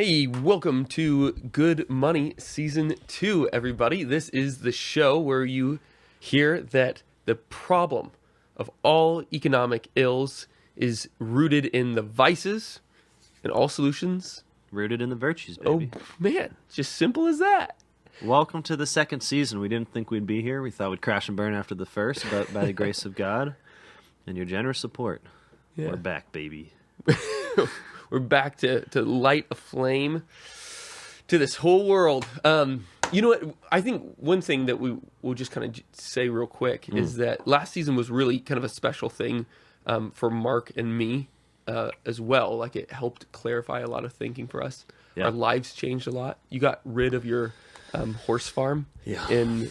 Hey, welcome to Good Money Season 2, everybody. This is the show where you hear that the problem of all economic ills is rooted in the vices and all solutions. Rooted in the virtues, baby. Oh, man, just simple as that. Welcome to the second season. We didn't think we'd be here. We thought we'd crash and burn after the first, but by the grace of God and your generous support, we're back, baby. We're back to light a flame to this whole world. You know what? I think one thing that we will just kind of say real quick is that last season was really kind of a special thing for Marc and me as well. Like, it helped clarify a lot of thinking for us. Yeah. Our lives changed a lot. You got rid of your horse farm in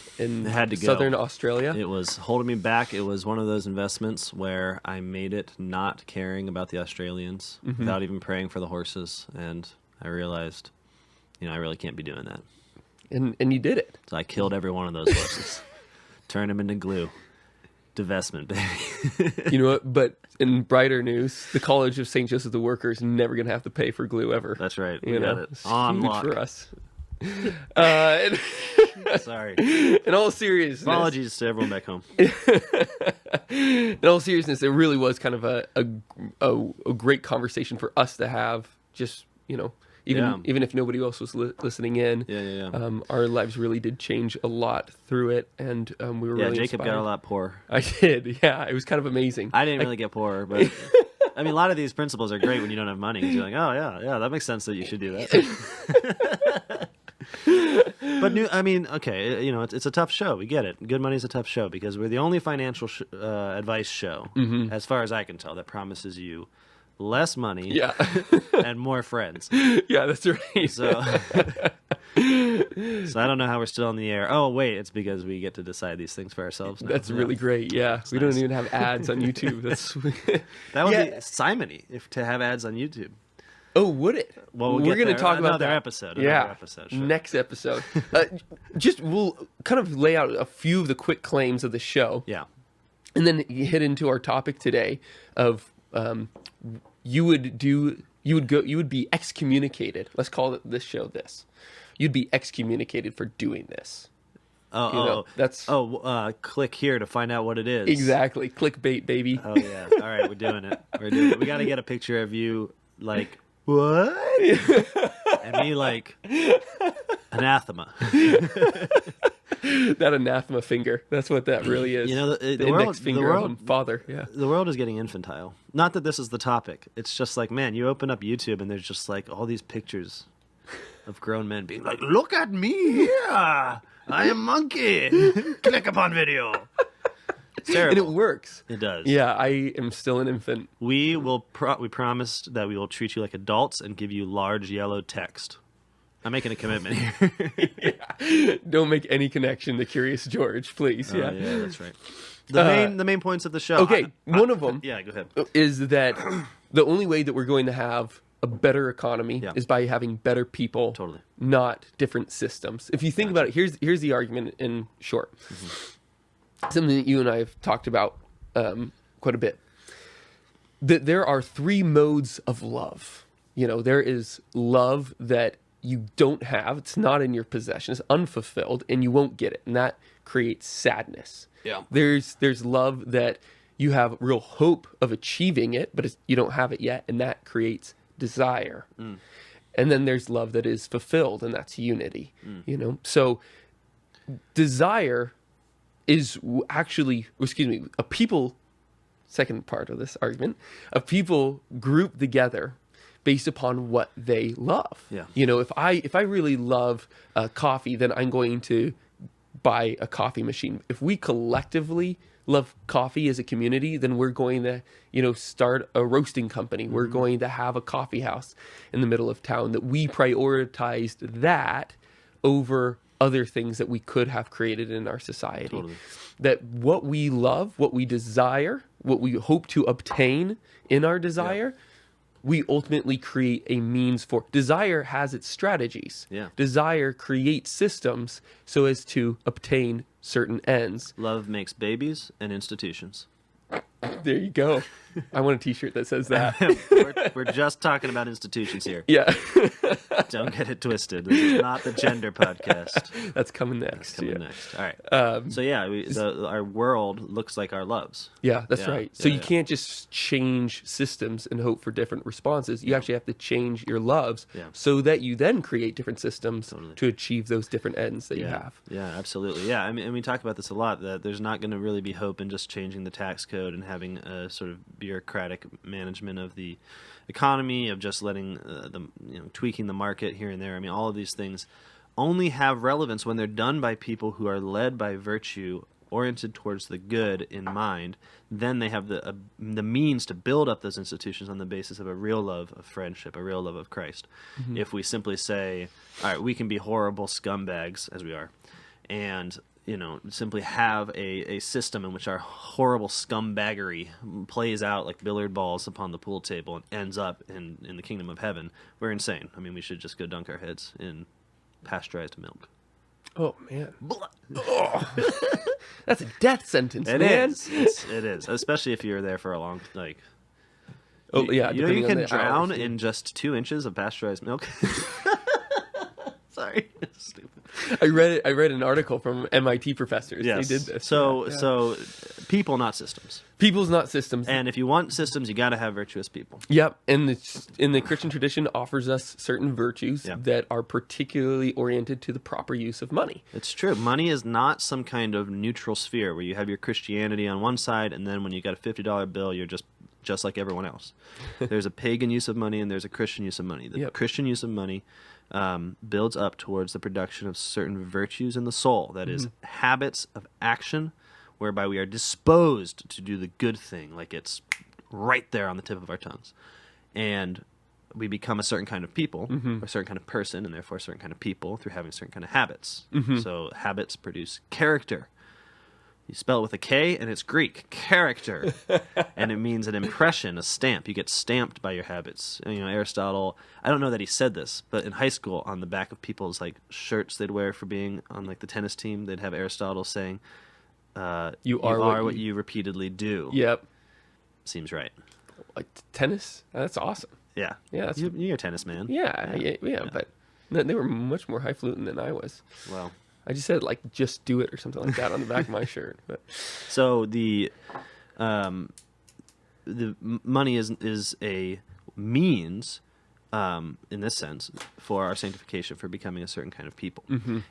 southern Australia. It was holding me back. It was one of those investments where I made it not caring about the Australians without even praying for the horses. And I realized, I really can't be doing that. And you did it. So I killed every one of those horses. Turned them into glue. Divestment, baby. You know what? But in brighter news, the College of St. Joseph the Worker is never going to have to pay for glue ever. That's right. We got it. It's on huge lock. For us. Sorry. In all seriousness. Apologies to everyone back home. In all seriousness, it really was kind of a great conversation for us to have. Just, even if nobody else was listening in. Our lives really did change a lot through it, and we were really Jacob inspired. got a lot poorer. I did. Yeah, it was kind of amazing. I didn't really get poorer, but I mean, a lot of these principles are great when you don't have money. 'Cause you're like, oh yeah, that makes sense that you should do that. But it's a tough show. We get it. Good Money's a tough show because we're the only financial advice show, as far as I can tell, that promises you less money and more friends. Yeah, that's right. So I don't know how we're still on the air. Oh, wait, it's because we get to decide these things for ourselves now. That's really great, yeah. We don't even have ads on YouTube. That would be simony to have ads on YouTube. Oh, would it? Well, we're going to talk about another that. episode. Sure. Next episode. We'll kind of lay out a few of the quick claims of the show. Yeah. And then hit into our topic today of you would be excommunicated. Let's call this show this. You'd be excommunicated for doing this. Click here to find out what it is. Exactly. Clickbait, baby. Oh yeah. All right, we're doing it. We got to get a picture of you like, what? And me like, anathema. That anathema finger. That's what that really is. The index finger of Father. Yeah. The world is getting infantile. Not that this is the topic. It's just like, man, you open up YouTube and there's just like all these pictures of grown men being like, look at me here. I am monkey. Click upon video. It's terrible. And it works. It does. Yeah, I am still an infant. We promised that we will treat you like adults and give you large yellow text. I'm making a commitment here. Don't make any connection to Curious George, please. Yeah, that's right. The main points of the show. Okay, one of them. Yeah, go ahead. Is that the only way that we're going to have a better economy is by having better people, not different systems. If you think about it, here's the argument in short. Something that you and I have talked about quite a bit. That there are three modes of love. There is love that you don't have. It's not in your possession. It's unfulfilled, and you won't get it, and that creates sadness. Yeah. There's love that you have real hope of achieving it, but you don't have it yet, and that creates desire. And then there's love that is fulfilled, and that's unity. So desire is actually, a people, second part of this argument, a people group together based upon what they love. Yeah. If I really love coffee, then I'm going to buy a coffee machine. If we collectively love coffee as a community, then we're going to, start a roasting company. We're going to have a coffee house in the middle of town. That we prioritized that over other things that we could have created in our society. Totally. That what we love, what we desire, what we hope to obtain in our desire, we ultimately create a means for. Desire has its strategies. Yeah. Desire creates systems so as to obtain certain ends. Love makes babies and institutions. There you go. I want a T-shirt that says that. We're just talking about institutions here. Yeah. Don't get it twisted. This is not the gender podcast. That's coming next. Next. All right. So yeah, our world looks like our loves. Yeah, that's right. So you can't just change systems and hope for different responses. You actually have to change your loves so that you then create different systems to achieve those different ends that you have. Yeah, absolutely. Yeah, I mean, and we talk about this a lot, that there's not going to really be hope in just changing the tax code and having a sort of bureaucratic management of the economy, of just letting tweaking the market here and there. I mean, all of these things only have relevance when they're done by people who are led by virtue, oriented towards the good in mind. Then they have the means to build up those institutions on the basis of a real love of friendship, a real love of Christ. Mm-hmm. If we simply say, all right, we can be horrible scumbags, as we are, and simply have a system in which our horrible scumbaggery plays out like billiard balls upon the pool table and ends up in the kingdom of heaven, we're insane. I mean, we should just go dunk our heads in pasteurized milk. Oh, man. Oh. That's a death sentence, man. It is. Especially if you're there for a long, Oh, yeah. You can drown in just 2 inches of pasteurized milk. Sorry. Stupid. I read an article from MIT professors. Yes. They did this. So people, not systems. People's not systems. And if you want systems, you got to have virtuous people. Yep. And the Christian tradition offers us certain virtues that are particularly oriented to the proper use of money. It's true. Money is not some kind of neutral sphere where you have your Christianity on one side, and then when you got a $50 bill, you're just like everyone else. There's a pagan use of money, and there's a Christian use of money. The Christian use of money builds up towards the production of certain virtues in the soul. That is, habits of action whereby we are disposed to do the good thing, like it's right there on the tip of our tongues. And we become a certain kind of people, or a certain kind of person, and therefore a certain kind of people through having certain kind of habits. So habits produce character. You spell it with a K, and it's Greek, character. And it means an impression, a stamp. You get stamped by your habits. Aristotle, I don't know that he said this, but in high school, on the back of people's shirts they'd wear for being on the tennis team, they'd have Aristotle saying, you are what you repeatedly do. Yep. Seems right. Like tennis? That's awesome. Yeah. Yeah. You're a tennis man. Yeah, but they were much more highfalutin than I was. Well, I just said just do it or something like that on the back of my shirt. But. So the money is a means, in this sense, for our sanctification, for becoming a certain kind of people.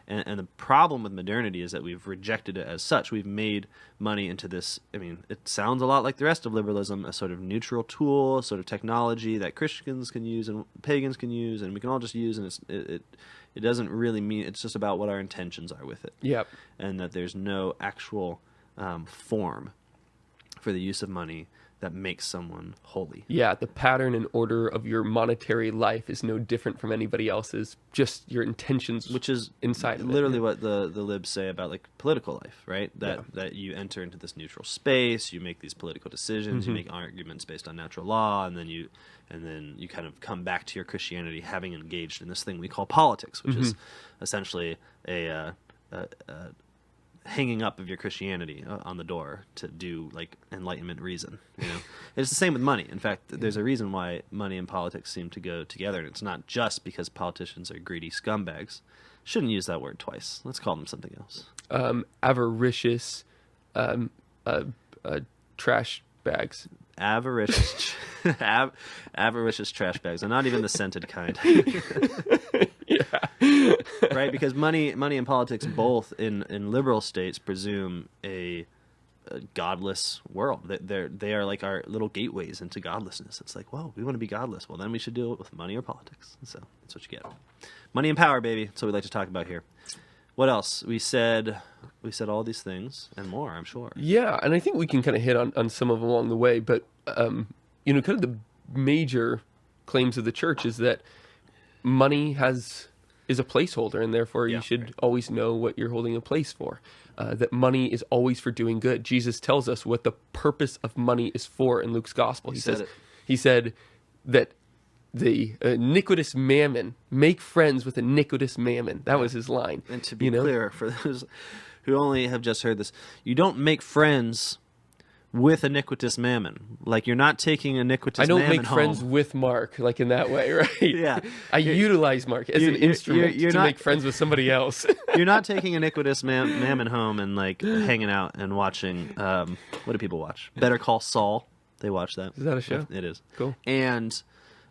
And the problem with modernity is that we've rejected it as such. We've made money into this, it sounds a lot like the rest of liberalism, a sort of neutral tool, a sort of technology that Christians can use and pagans can use, and we can all just use, and it doesn't really mean, it's just about what our intentions are with it. Yep. And that there's no actual form for the use of money that makes someone holy. Yeah, the pattern and order of your monetary life is no different from anybody else's, just your intentions, which is inside of literally what the libs say about political life, right? That you enter into this neutral space, you make these political decisions, you make arguments based on natural law, and then you kind of come back to your Christianity having engaged in this thing we call politics, which is essentially a hanging up of your Christianity on the door to do enlightenment reason. It's the same with money. In fact, there's a reason why money and politics seem to go together, and it's not just because politicians are greedy scumbags. Shouldn't use that word twice. Let's call them something else. Avaricious trash bags. Avaricious trash bags, and not even the scented kind. Right, because money and politics both in liberal states presume a godless world. They are like our little gateways into godlessness. It's like, whoa, we want to be godless. Well, then we should deal with money or politics. So that's what you get. Money and power, baby. That's what we like to talk about here. What else? We said all these things and more, I'm sure. Yeah, and I think we can kind of hit on some of them along the way, but kind of the major claims of the church is that money is a placeholder, and therefore you should always know what you're holding a place for. That money is always for doing good. Jesus tells us what the purpose of money is for in Luke's gospel. He said that the iniquitous mammon, make friends with iniquitous mammon. That was his line. And to be clear, for those who only have just heard this, you don't make friends with iniquitous mammon. Like, you're not taking iniquitous mammon home. I don't make friends with Mark, like in that way, right? Yeah. I utilize Mark as an instrument to make friends with somebody else. You're not taking iniquitous mammon home and, like, hanging out and watching, what do people watch? Better Call Saul. They watch that. Is that a show? It is. Cool. And,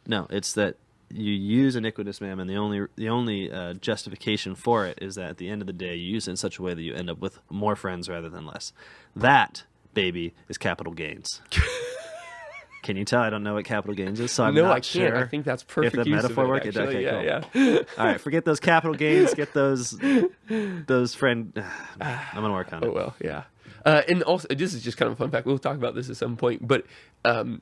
no, it's that you use iniquitous mammon. The only justification for it is that at the end of the day, you use it in such a way that you end up with more friends rather than less. That, baby, is capital gains. Can you tell I don't know what capital gains is? So I'm not sure. I think that's perfect. If the use metaphor of it, works, actually. okay, Yeah, cool. yeah. All right, forget those capital gains. Get those friend. I'm gonna work on it. Oh well, yeah. And also, this is just kind of a fun fact. We'll talk about this at some point. But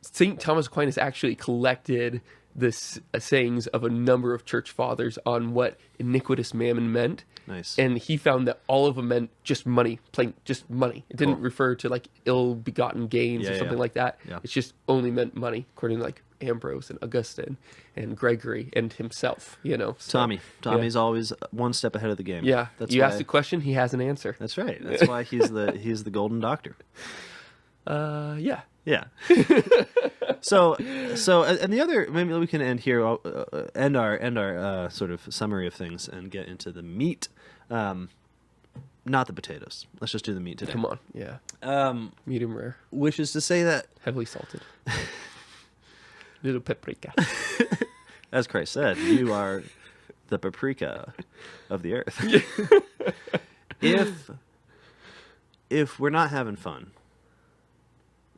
St. Thomas Aquinas actually collected the sayings of a number of church fathers on what iniquitous mammon meant. Nice. And he found that all of them meant just money, plain just money. It didn't refer to like ill-begotten gains or something like that. Yeah. It's just only meant money, according to like Ambrose and Augustine and Gregory and himself, you know. So, Tommy's always one step ahead of the game. Yeah. That's you why, ask a question, he has an answer. That's right. That's why he's the golden doctor. Yeah. Yeah. So, and the other, maybe we can end here, end our sort of summary of things and get into the meat, not the potatoes. Let's just do the meat today. Come on, yeah. Medium rare, which is to say that heavily salted, little paprika. As Christ said, you are the paprika of the earth. If we're not having fun,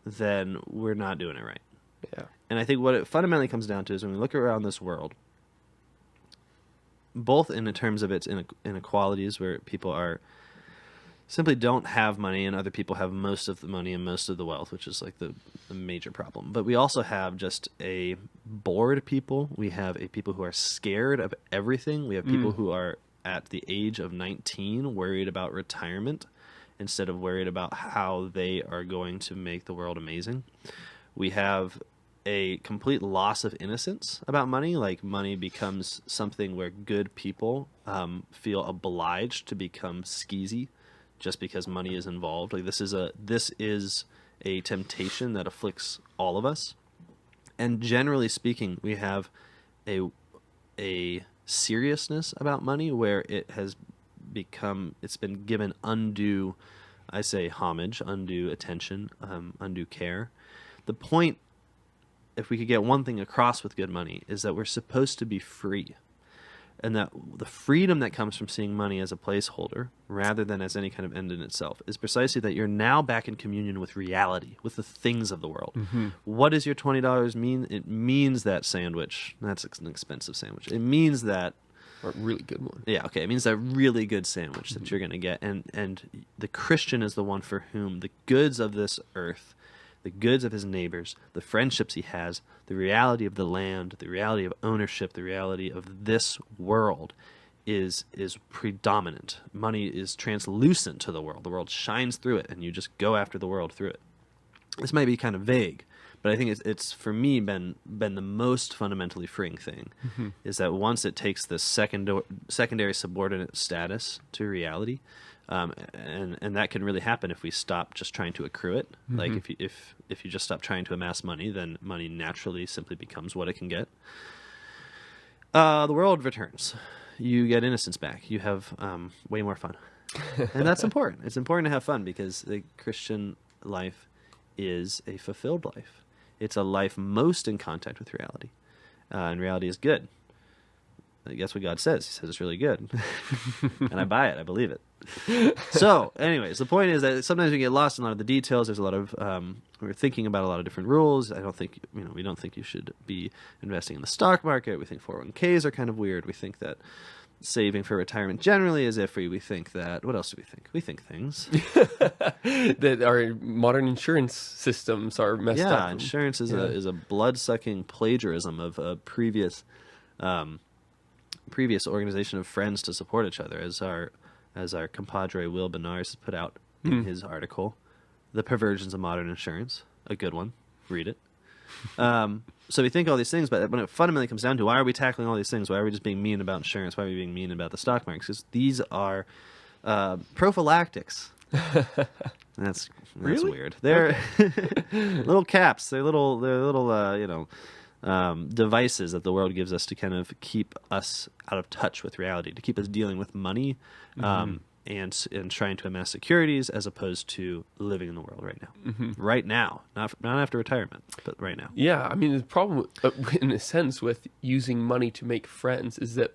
then we're not doing it right. Yeah. And I think what it fundamentally comes down to is when we look around this world, both in terms of its inequalities, where people are simply don't have money and other people have most of the money and most of the wealth, which is like the major problem. But we also have just a bored people. We have a people who are scared of everything. We have people who are at the age of 19 worried about retirement instead of worried about how they are going to make the world amazing. We have a complete loss of innocence about money. Like, money becomes something where good people feel obliged to become skeezy just because money is involved. Like, this is a temptation that afflicts all of us. And generally speaking, we have a seriousness about money where it's been given undue, I say, homage, undue attention, undue care. The point, if we could get one thing across with good money, is that we're supposed to be free. And that the freedom that comes from seeing money as a placeholder, rather than as any kind of end in itself, is precisely that you're now back in communion with reality, with the things of the world. Mm-hmm. What does your $20 mean? It means that sandwich. That's an expensive sandwich. It means that... Or a really good one. Yeah, okay. It means that really good sandwich that you're going to get. And the Christian is the one for whom the goods of this earth, the goods of his neighbors, the friendships he has, the reality of the land, the reality of ownership, the reality of this world is predominant. Money is translucent to the world. The world shines through it, and you just go after the world through it. This might be kind of vague, but I think it's for me been the most fundamentally freeing thing, is that once it takes this secondary subordinate status to reality, and that can really happen if we stop just trying to accrue it. Mm-hmm. Like if you just stop trying to amass money, then money naturally simply becomes what it can get. The world returns. You get innocence back. You have way more fun, and that's important. It's important to have fun because the Christian life is a fulfilled life. It's a life most in contact with reality, and reality is good. That's what God says. He says it's really good. And I buy it. I believe it. So, anyways, the point is that sometimes we get lost in a lot of the details. There's a lot of, we're thinking about a lot of different rules. We don't think you should be investing in the stock market. We think 401ks are kind of weird. We think that saving for retirement generally is iffy. We think that, what else do we think? We think things. That our modern insurance systems are messed up. Yeah, insurance is a blood-sucking plagiarism of a previous organization of friends to support each other, as our compadre Will Benares put out in his article, The Perversions of Modern Insurance, a good one. Read it. So we think all these things, but when it fundamentally comes down to why are we tackling all these things? Why are we just being mean about insurance? Why are we being mean about the stock market? Because these are prophylactics That's Really? weird. They're little caps. They're little devices that the world gives us to kind of keep us out of touch with reality, to keep us dealing with money, and trying to amass securities as opposed to living in the world right now. Right now, not after retirement, but right now. Yeah, I mean, the problem, in a sense, with using money to make friends is that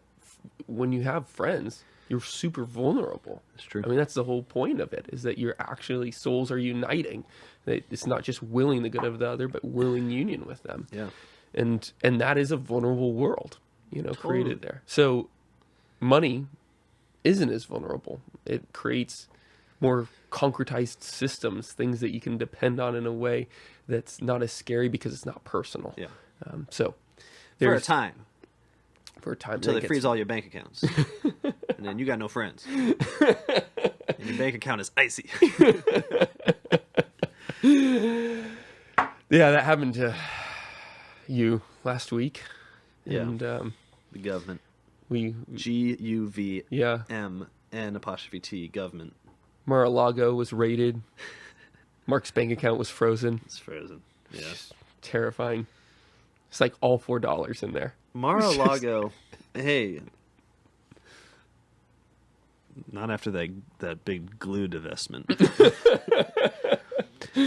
when you have friends, you're super vulnerable. That's true. I mean, that's the whole point of it, is that you're actually, souls are uniting. That it's not just willing the good of the other, but willing union with them. Yeah. And that is a vulnerable world, created there. So money isn't as vulnerable. It creates more concretized systems, things that you can depend on in a way that's not as scary because it's not personal. Yeah. So For a time. Until Until they freeze all your bank accounts. And then you got no friends. And your bank account is icy. Yeah, that happened to you last week. Yeah. And The government. we GUVMN''T, government. Mar-a-Lago was raided. Marc's bank account was frozen. It's frozen. Yeah. Terrifying. It's like all $4 in there. Mar-a-Lago, hey. Not after that big glue divestment.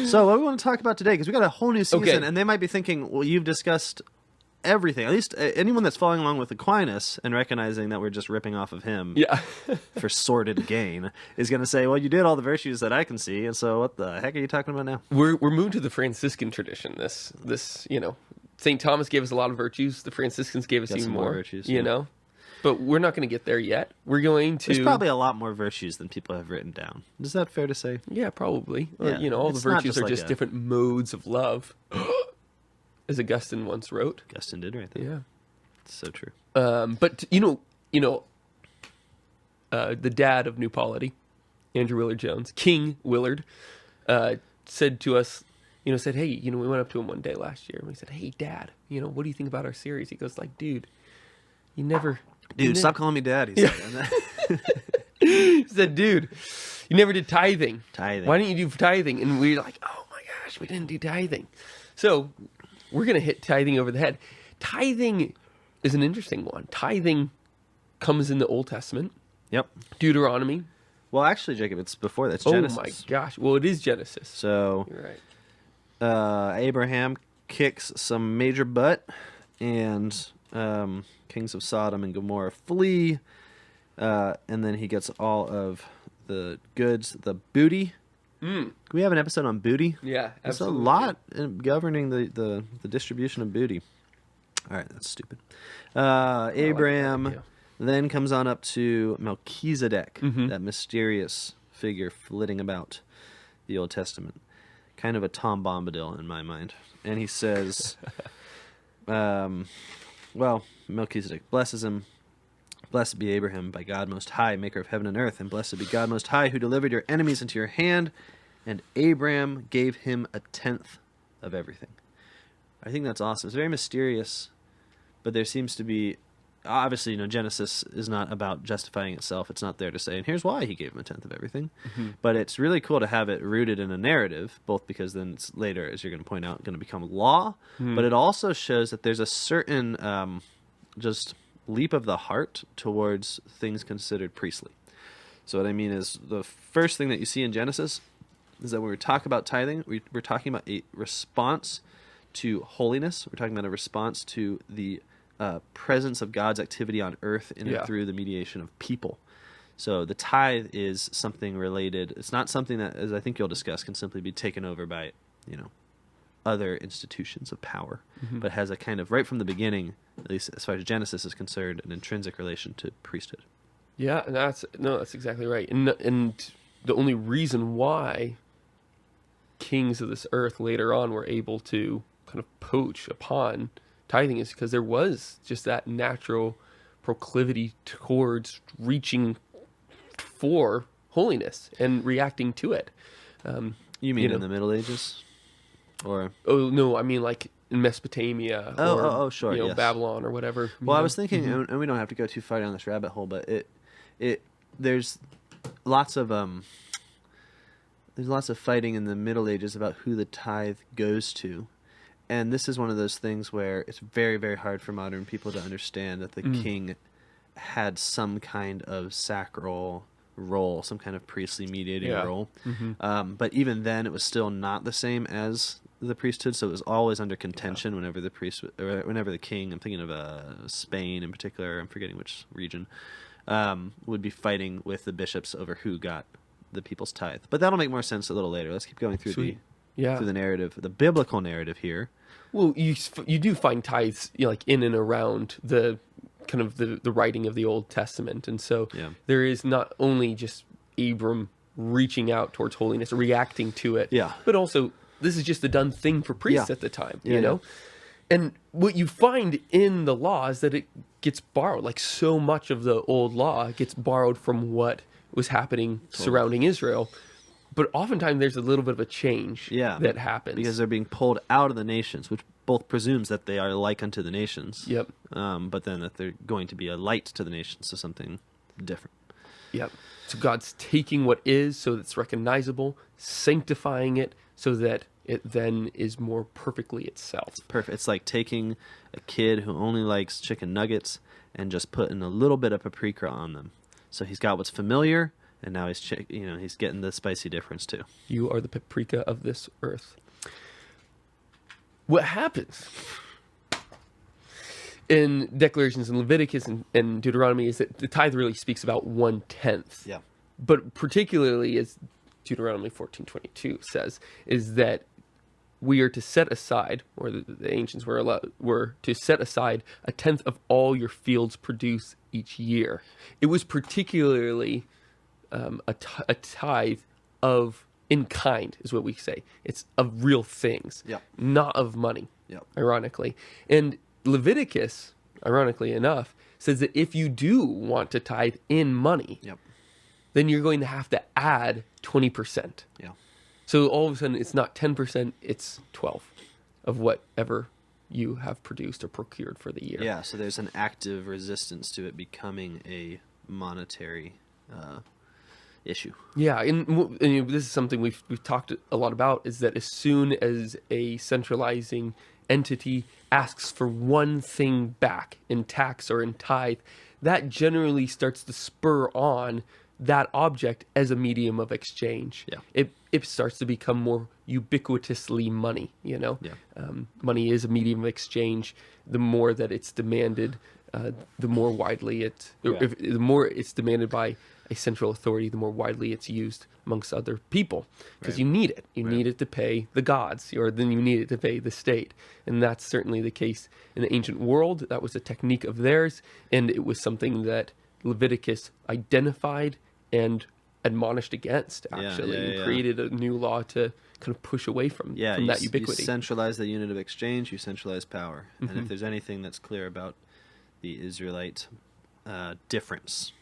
So what we want to talk about today, because we got a whole new season, and they might be thinking, well, you've discussed everything. At least anyone that's following along with Aquinas and recognizing that we're just ripping off of him for sordid gain is going to say, well, you did all the virtues that I can see, and so what the heck are you talking about now? We're moved to the Franciscan tradition. This St. Thomas gave us a lot of virtues. The Franciscans gave us even more virtues, But we're not going to get there yet. We're going to... There's probably a lot more virtues than people have written down. Is that fair to say? Yeah, probably. Yeah. All the It's not virtues just are like just a- different modes of love. As Augustine once wrote. Augustine did right there. Yeah. It's so true. But the dad of New Polity, Andrew Willard Jones, King Willard, said to us, said, hey, we went up to him one day last year and we said, hey, Dad, what do you think about our series? He goes like, dude, Stop calling me Dad. He said. He said, dude, you never did tithing. Tithing. Why didn't you do tithing? And we're like, oh my gosh, we didn't do tithing. So we're going to hit tithing over the head. Tithing is an interesting one. Tithing comes in the Old Testament. Yep. Deuteronomy. Well, actually, Jacob, it's before that. It's Genesis. Oh my gosh. Well, it is Genesis. So You're right. Abraham kicks some major butt, and kings of Sodom and Gomorrah flee, and then he gets all of the goods, the booty. Can we have an episode on booty? Yeah, There's a absolutely. lot in governing the distribution of booty. All right, that's stupid. Abraham then comes on up to Melchizedek, that mysterious figure flitting about the Old Testament. Kind of a Tom Bombadil in my mind. And he says, Melchizedek blesses him. Blessed be Abraham by God Most High, maker of heaven and earth, and blessed be God Most High, who delivered your enemies into your hand, and Abraham gave him 1/10 of everything. I think that's awesome. It's very mysterious, but there seems to be, obviously, Genesis is not about justifying itself. It's not there to say, and here's why he gave him 1/10 of everything. But it's really cool to have it rooted in a narrative, both because then it's later, as you're going to point out, going to become law, but it also shows that there's a certain just leap of the heart towards things considered priestly. So what I mean is, the first thing that you see in Genesis is that when we talk about tithing, we're talking about a response to holiness. We're talking about a response to the presence of God's activity on earth in and through the mediation of people. So the tithe is something related. It's not something that, as I think you'll discuss, can simply be taken over by, other institutions of power, but has a kind of, right from the beginning, at least as far as Genesis is concerned, an intrinsic relation to priesthood. Yeah, that's exactly right. And the only reason why kings of this earth later on were able to kind of poach upon tithing is because there was just that natural proclivity towards reaching for holiness and reacting to it. You mean in the Middle Ages? Or Oh, no, I mean like in Mesopotamia sure, yes. Babylon or whatever. Well, I was thinking, and we don't have to go too far down this rabbit hole, but there's lots of there's lots of fighting in the Middle Ages about who the tithe goes to. And this is one of those things where it's very, very hard for modern people to understand that the king had some kind of sacral role, some kind of priestly mediating role. But even then, it was still not the same as the priesthood, so it was always under contention whenever the priest, or whenever the king, I'm thinking of Spain in particular, I'm forgetting which region, would be fighting with the bishops over who got the people's tithe. But that'll make more sense a little later. Let's keep going through through the narrative, the biblical narrative here. Well, you do find tithes, like in and around the kind of the writing of the Old Testament, and so there is not only just Abram reaching out towards holiness, reacting to it, but also this is just a done thing for priests at the time, you know. And what you find in the law is that it gets borrowed, like so much of the old law gets borrowed from what was happening surrounding Israel. But oftentimes there's a little bit of a change that happens. Because they're being pulled out of the nations, which both presumes that they are like unto the nations. But then that they're going to be a light to the nations, so something different. So God's taking what is so that it's recognizable, sanctifying it so that it then is more perfectly itself. It's perfect. It's like taking a kid who only likes chicken nuggets and just putting a little bit of paprika on them. So he's got what's familiar, and now he's getting the spicy difference too. You are the paprika of this earth. What happens in declarations in Leviticus and Deuteronomy is that the tithe really speaks about 1/10. But particularly, as Deuteronomy 14:22 says, is that we are to set aside, or the ancients were to set aside 1/10 of all your fields produce each year. It was particularly a tithe of in kind, is what we say. It's of real things, not of money, ironically. And Leviticus, ironically enough, says that if you do want to tithe in money, then you're going to have to add 20%. So all of a sudden, it's not 10%, it's 12% of whatever you have produced or procured for the year. So there's an active resistance to it becoming a monetary issue. And this is something we've talked a lot about, is that as soon as a centralizing entity asks for one thing back in tax or in tithe, that generally starts to spur on that object as a medium of exchange. It starts to become more ubiquitously money, Money is a medium of exchange. The more that it's demanded, the more widely the more it's demanded by a central authority, the more widely it's used amongst other people, because you need it. You need it to pay the gods, or then you need it to pay the state. And that's certainly the case in the ancient world. That was a technique of theirs, and it was something that Leviticus identified and admonished against, actually, and created a new law to kind of push away from that ubiquity. You centralize the unit of exchange, you centralize power. And if there's anything that's clear about the Israelite difference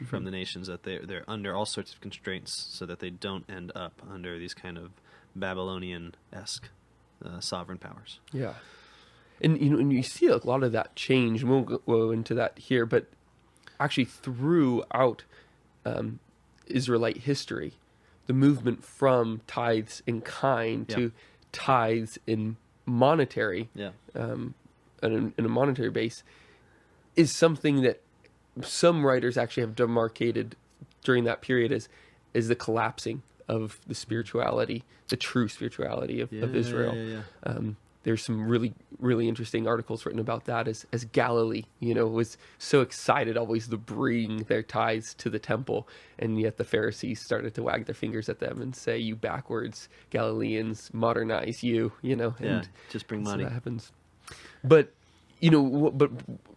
from the nations, that they're under all sorts of constraints so that they don't end up under these kind of Babylonian-esque sovereign powers. And and you see a lot of that change, and we'll go into that here, but actually throughout Israelite history, the movement from tithes in kind to tithes in monetary, in a monetary base, is something that some writers actually have demarcated during that period as the collapsing of the spirituality, the true spirituality of Israel. There's some really, really interesting articles written about that as Galilee, was so excited always to bring their tithes to the temple, and yet the Pharisees started to wag their fingers at them and say, "You backwards Galileans, modernize you," and just bring money. So that happens. But, but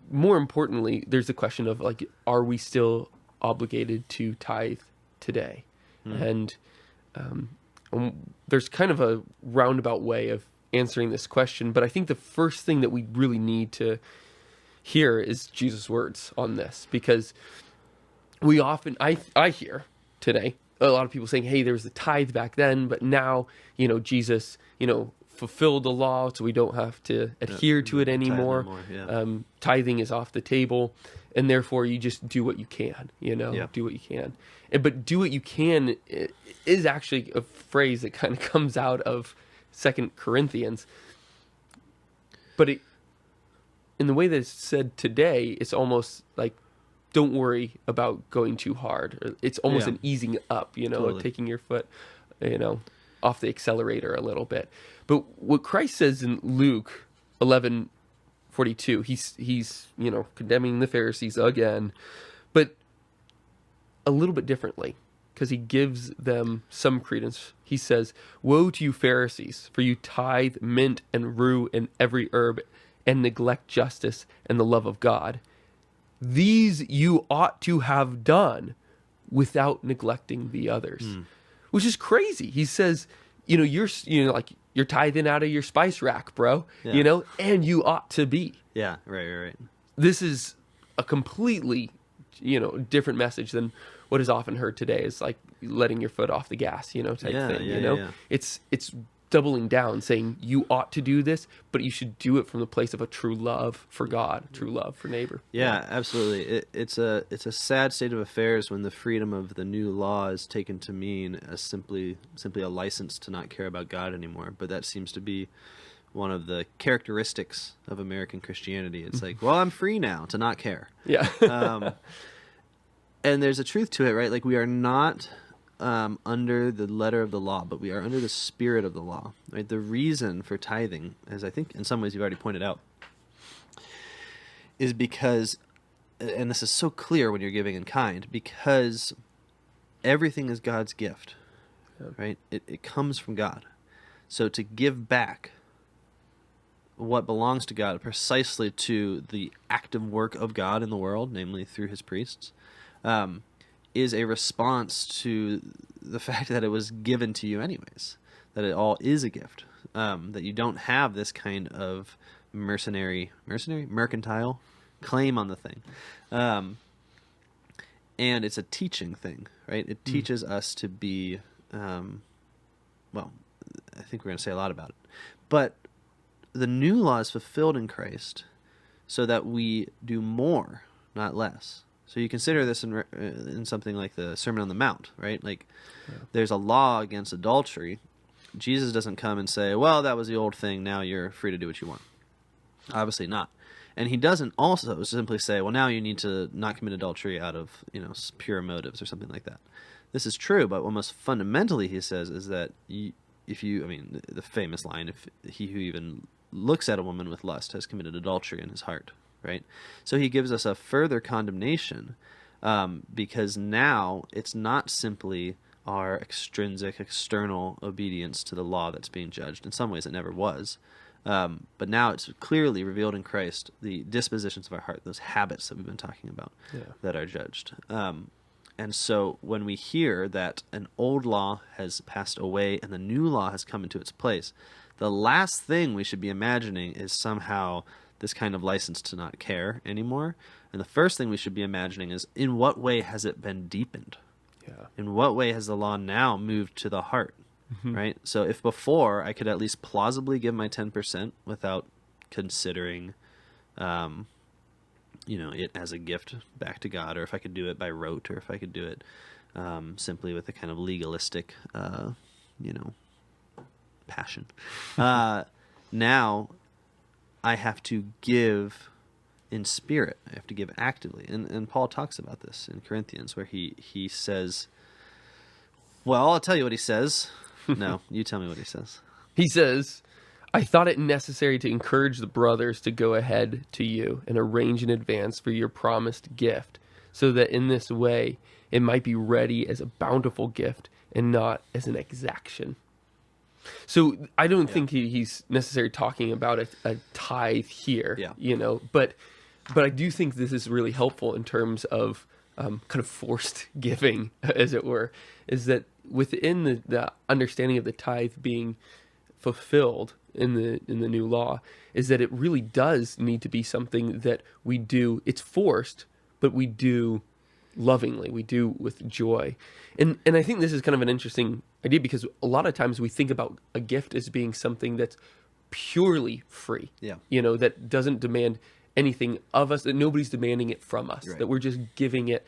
more importantly, there's the question of, like, are we still obligated to tithe today? And there's kind of a roundabout way of answering this question, but I think the first thing that we really need to hear is Jesus' words on this, because we often, I hear today a lot of people saying, hey, there was a tithe back then, but now, Jesus, fulfilled the law, so we don't have to adhere to it anymore. Tithing is off the table, and therefore you just do what you can, do what you can. But do what you can is actually a phrase that kind of comes out of 2 Corinthians. But in the way that it's said today, it's almost like, don't worry about going too hard. It's almost an easing up, totally. Taking your foot, off the accelerator a little bit. But what Christ says in Luke 11:42, he's condemning the Pharisees again, but a little bit differently, because he gives them some credence. He says, "Woe to you Pharisees, for you tithe mint and rue and every herb, and neglect justice and the love of God. These you ought to have done without neglecting the others." Which is crazy. He says, you're tithing out of your spice rack, bro. And you ought to be. Yeah, right. This is a completely, different message than what is often heard today. Is like letting your foot off the gas, type thing. Yeah. It's doubling down, saying you ought to do this, but you should do it from the place of a true love for God, true love for neighbor. Yeah, absolutely. It's a sad state of affairs when the freedom of the new law is taken to mean as simply a license to not care about God anymore. But that seems to be one of the characteristics of American Christianity. It's like, well, I'm free now to not care. Yeah. And there's a truth to it, right? Like, we are not under the letter of the law, but we are under the spirit of the law, right? The reason for tithing, as I think in some ways you've already pointed out, is because, and this is so clear when you're giving in kind, because everything is God's gift, right? It comes from God. So to give back what belongs to God precisely to the active work of God in the world, namely through his priests, is a response to the fact that it was given to you anyways, that it all is a gift, that you don't have this kind of mercantile claim on the thing. And it's a teaching thing, right? It teaches us to be, well, I think we're going to say a lot about it. But the new law is fulfilled in Christ so that we do more, not less. So you consider this in something like the Sermon on the Mount, right? Like, there's a law against adultery. Jesus doesn't come and say, well, that was the old thing, now you're free to do what you want. Obviously not. And he doesn't also simply say, well, now you need to not commit adultery out of, pure motives or something like that. This is true, but what most fundamentally he says is that the famous line, if he who even looks at a woman with lust has committed adultery in his heart, right? So he gives us a further condemnation, because now it's not simply our extrinsic, external obedience to the law that's being judged. In some ways it never was. But now it's clearly revealed in Christ, the dispositions of our heart, those habits that we've been talking about, that are judged. And so when we hear that an old law has passed away and the new law has come into its place, the last thing we should be imagining is somehow this kind of license to not care anymore. And the first thing we should be imagining is, in what way has it been deepened? Yeah. In what way has the law now moved to the heart? Right? So if before I could at least plausibly give my 10% without considering, it as a gift back to God, or if I could do it by rote, or if I could do it simply with a kind of legalistic, passion. Now I have to give in spirit. I have to give actively. And Paul talks about this in Corinthians, where he says, well, I'll tell you what he says. No, you tell me what he says. He says, I thought it necessary to encourage the brothers to go ahead to you and arrange in advance for your promised gift, so that in this way it might be ready as a bountiful gift and not as an exaction. So I don't think he's necessarily talking about a tithe here, but I do think this is really helpful in terms of kind of forced giving, as it were, is that within the understanding of the tithe being fulfilled in the new law, is that it really does need to be something that we do. It's forced, but we do lovingly. We do with joy. And I think this is kind of an interesting idea, because a lot of times we think about a gift as being something that's purely free. Yeah. That doesn't demand anything of us, that nobody's demanding it from us, Right. that we're just giving it,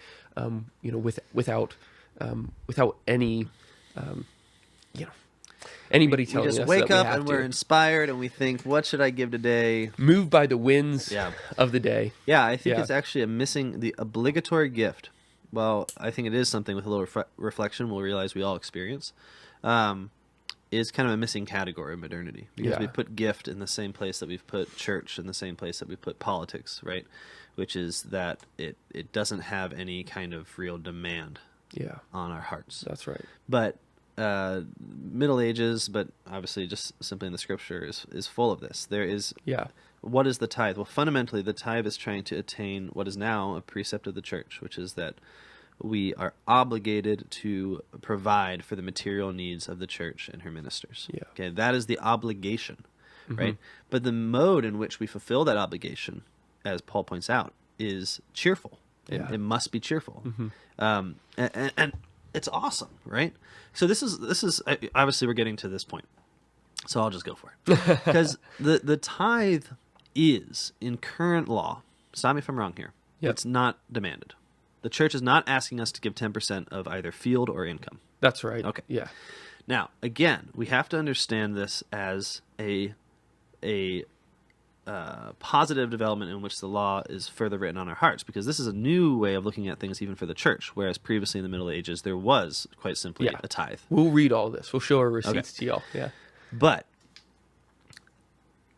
without any, anybody telling us. We just wake that we up have and to. we're inspired and we think, what should I give today? Moved by the winds Yeah. of the day. Yeah, I think Yeah. it's actually the obligatory gift. Well, I think it is something with a little reflection we'll realize we all experience. Is kind of a missing category of modernity, because Yeah. we put gift in the same place that we've put church, in the same place that we put politics, right? Which is that it doesn't have any kind of real demand on our hearts. That's right. But Middle Ages, but obviously just simply in the Scripture, is full of this. There is, what is the tithe? Well, fundamentally, the tithe is trying to attain what is now a precept of the church, which is that we are obligated to provide for the material needs of the church and her ministers. Yeah. Okay, that is the obligation, right? But the mode in which we fulfill that obligation, as Paul points out, is cheerful. Yeah. It must be cheerful. And it's awesome, right? So this is obviously we're getting to this point, so I'll just go for it, because the tithe is, in current law, stop me if I'm wrong here, it's not demanded. The church is not asking us to give 10% of either field or income. That's right. Okay. Yeah. Now, again, we have to understand this as a positive development in which the law is further written on our hearts, because this is a new way of looking at things even for the church, whereas previously in the Middle Ages there was quite simply a tithe. We'll read all this. We'll show our receipts to y'all. Yeah. But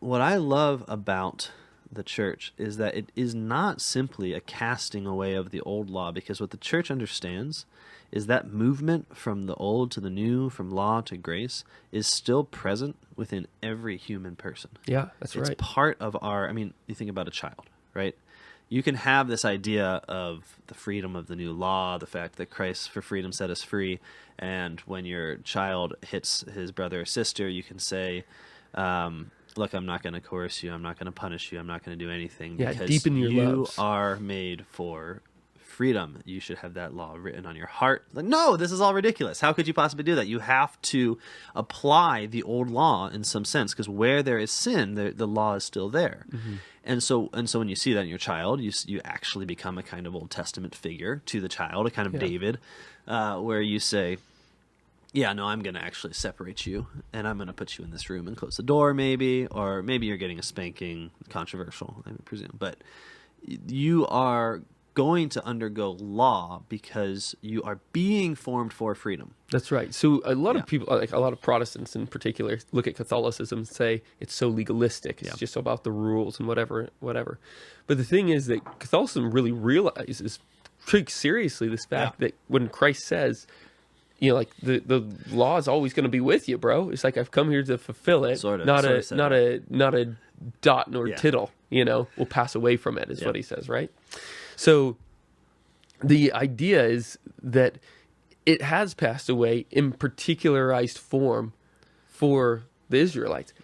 what I love about the church is that it is not simply a casting away of the old law, because what the church understands is that movement from the old to the new, from law to grace, is still present within every human person. Yeah, that's right. It's part of you think about a child, right? You can have this idea of the freedom of the new law, the fact that Christ for freedom set us free, and when your child hits his brother or sister, you can say, look, I'm not going to coerce you. I'm not going to punish you. I'm not going to do anything, because deepen your you loves. are made for freedom. You should have that law written on your heart. Like, no, this is all ridiculous. How could you possibly do that? You have to apply the old law in some sense, because where there is sin, the law is still there. And so when you see that in your child, you actually become a kind of Old Testament figure to the child, a kind of David, where you say, yeah, no, I'm going to actually separate you, and I'm going to put you in this room and close the door, maybe, or maybe you're getting a spanking, controversial, I presume, but you are going to undergo law because you are being formed for freedom. That's right. So a lot of people, like a lot of Protestants in particular, look at Catholicism and say it's so legalistic. It's just about the rules and whatever. But the thing is that Catholicism really realizes, takes seriously this fact that when Christ says, like the law is always going to be with you, bro. It's like, I've come here to fulfill it, not a dot nor tittle. Will pass away from it, is what he says, right? So the idea is that it has passed away in particularized form for the Israelites.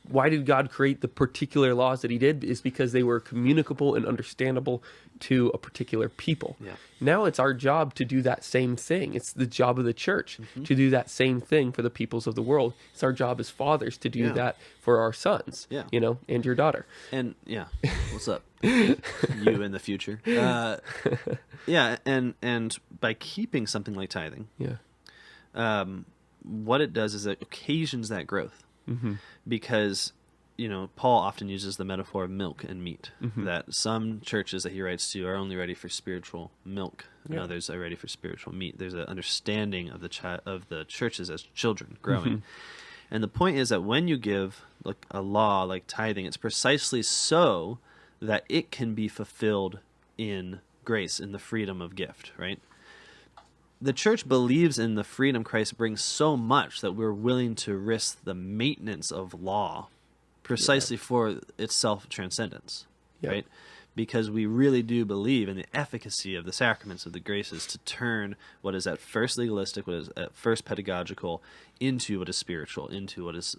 Why did God create the particular laws that he did? Is because they were communicable and understandable to a particular people. Yeah. Now it's our job to do that same thing. It's the job of the church to do that same thing for the peoples of the world. It's our job as fathers to do that for our sons, and your daughter. And what's up? You in the future. And by keeping something like tithing, what it does is it occasions that growth. Because Paul often uses the metaphor of milk and meat, that some churches that he writes to are only ready for spiritual milk, and others are ready for spiritual meat. There's an understanding of the churches as children growing. And the point is that when you give a law like tithing, it's precisely so that it can be fulfilled in grace, in the freedom of gift, right? The church believes in the freedom Christ brings so much that we're willing to risk the maintenance of law precisely for its self-transcendence, right? Because we really do believe in the efficacy of the sacraments of the graces to turn what is at first legalistic, what is at first pedagogical, into what is spiritual, into what is,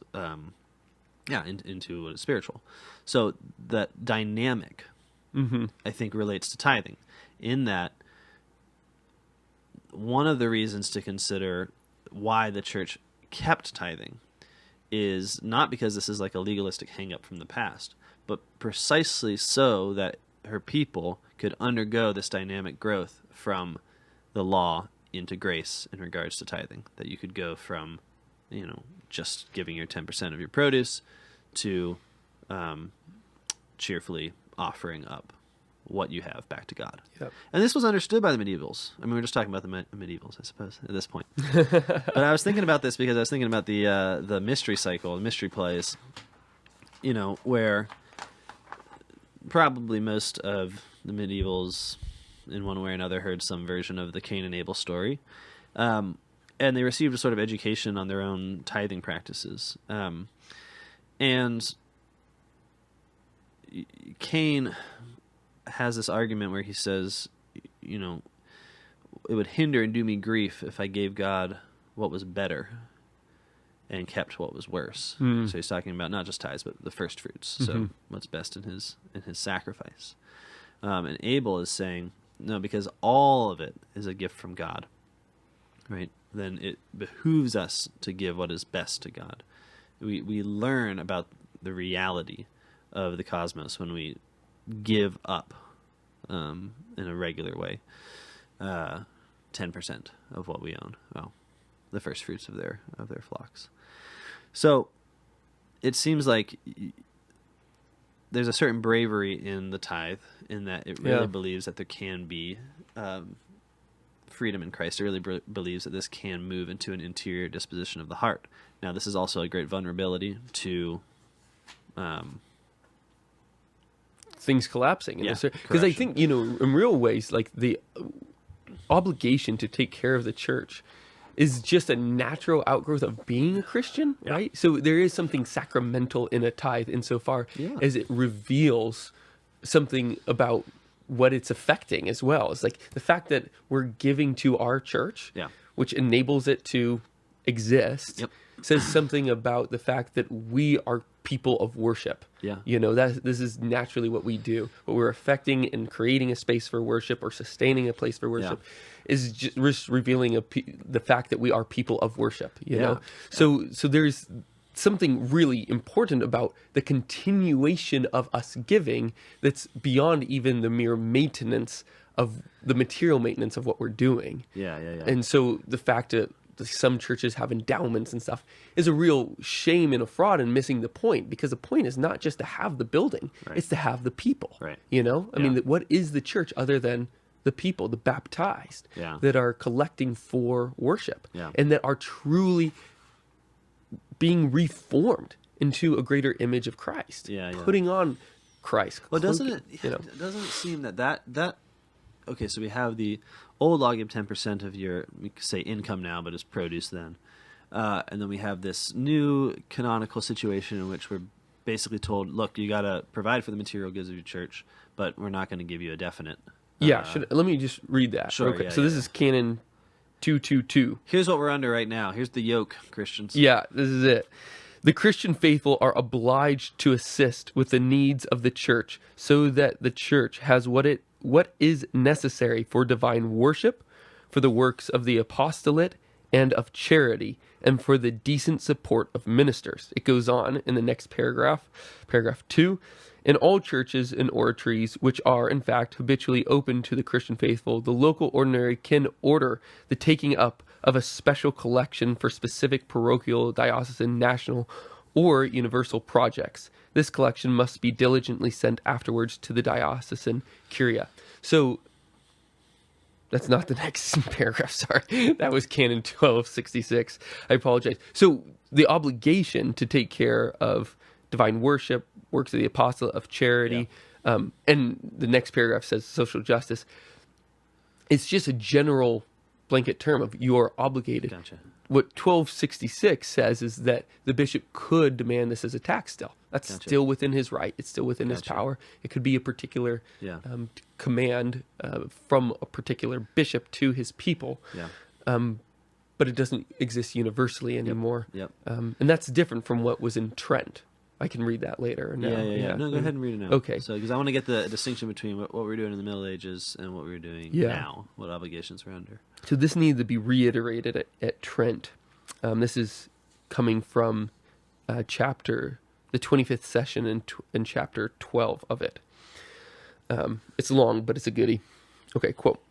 into what is spiritual. So that dynamic, I think, relates to tithing, in that one of the reasons to consider why the church kept tithing is not because this is like a legalistic hang-up from the past, but precisely so that her people could undergo this dynamic growth from the law into grace in regards to tithing. That you could go from, just giving your 10% of your produce to cheerfully offering up what you have back to God. Yep. And this was understood by the medievals. I mean, we're just talking about the medievals, I suppose, at this point. But I was thinking about this because I was thinking about the mystery cycle, the mystery plays, where probably most of the medievals, in one way or another, heard some version of the Cain and Abel story. And they received a sort of education on their own tithing practices. And Cain has this argument where he says, it would hinder and do me grief if I gave God what was better and kept what was worse. So he's talking about not just tithes, but the first fruits. So what's best in his sacrifice. And Abel is saying, no, because all of it is a gift from God, right? Then it behooves us to give what is best to God. We learn about the reality of the cosmos when we give up in a regular way 10% of what we own. Well, the first fruits of their flocks. So it seems like there's a certain bravery in the tithe in that it really believes that there can be freedom in Christ. It really believes that this can move into an interior disposition of the heart. Now, this is also a great vulnerability to things collapsing. Because I think, in real ways, like the obligation to take care of the church is just a natural outgrowth of being a Christian, right? So there is something sacramental in a tithe insofar as it reveals something about what it's affecting as well. It's like the fact that we're giving to our church, which enables it to exist, says something about the fact that we are people of worship. This is naturally what we do. What we're affecting and creating a space for worship or sustaining a place for worship is just revealing the fact that we are people of worship. So there's something really important about the continuation of us giving that's beyond even the mere maintenance of the material maintenance of what we're doing. And so the fact that some churches have endowments and stuff is a real shame and a fraud and missing the point, because the point is not just to have the building, it's to have the people. I mean, what is the church other than the people, the baptized, that are collecting for worship and that are truly being reformed into a greater image of Christ, putting on Christ. Well, doesn't it seem that okay, so we have the old law, give 10% of your, we could say income now, but it's produce then. And then we have this new canonical situation in which we're basically told, look, you got to provide for the material goods of your church, but we're not going to give you a definite. Let me just read that. Sure. Okay. So this is Canon 222. Here's what we're under right now. Here's the yoke, Christians. Yeah, this is it. The Christian faithful are obliged to assist with the needs of the church so that the church has what is necessary for divine worship, for the works of the apostolate and of charity, and for the decent support of ministers. It goes on in the next paragraph, paragraph 2. In all churches and oratories which are, in fact, habitually open to the Christian faithful, the local ordinary can order the taking up of a special collection for specific parochial, diocesan, national, or universal projects. This collection must be diligently sent afterwards to the diocesan curia. So that's not the next paragraph, sorry. That was Canon 1266. I apologize. So the obligation to take care of divine worship, works of the apostle, of charity, and the next paragraph says social justice. It's just a general blanket term of you are obligated. Gotcha. What 1266 says is that the bishop could demand this as a tax still. That's still within his right. It's still within his power. It could be a particular command from a particular bishop to his people. But it doesn't exist universally anymore. And that's different from what was in Trent. I can read that later. Now. Yeah. No, go ahead and read it now. Okay. So, because I want to get the distinction between what we were doing in the Middle Ages and what we were doing now, what obligations we're under. So this needed to be reiterated at Trent. This is coming from the 25th session in chapter 12 of it. It's long, but it's a goodie. Okay, quote.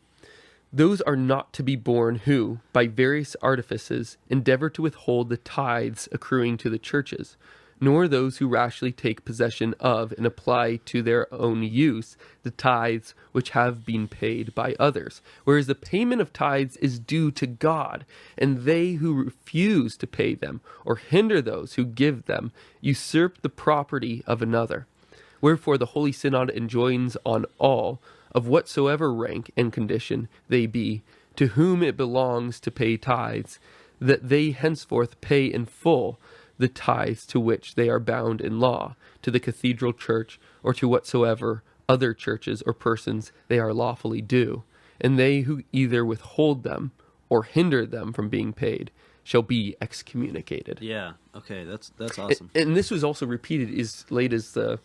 Those are not to be born who, by various artifices, endeavor to withhold the tithes accruing to the churches, nor those who rashly take possession of and apply to their own use the tithes which have been paid by others, whereas the payment of tithes is due to God, and they who refuse to pay them or hinder those who give them usurp the property of another. Wherefore the Holy Synod enjoins on all, of whatsoever rank and condition they be, to whom it belongs to pay tithes, that they henceforth pay in full the tithes to which they are bound in law, to the cathedral church, or to whatsoever other churches or persons they are lawfully due, and they who either withhold them or hinder them from being paid shall be excommunicated. Yeah, okay, that's awesome. And this was also repeated as late as the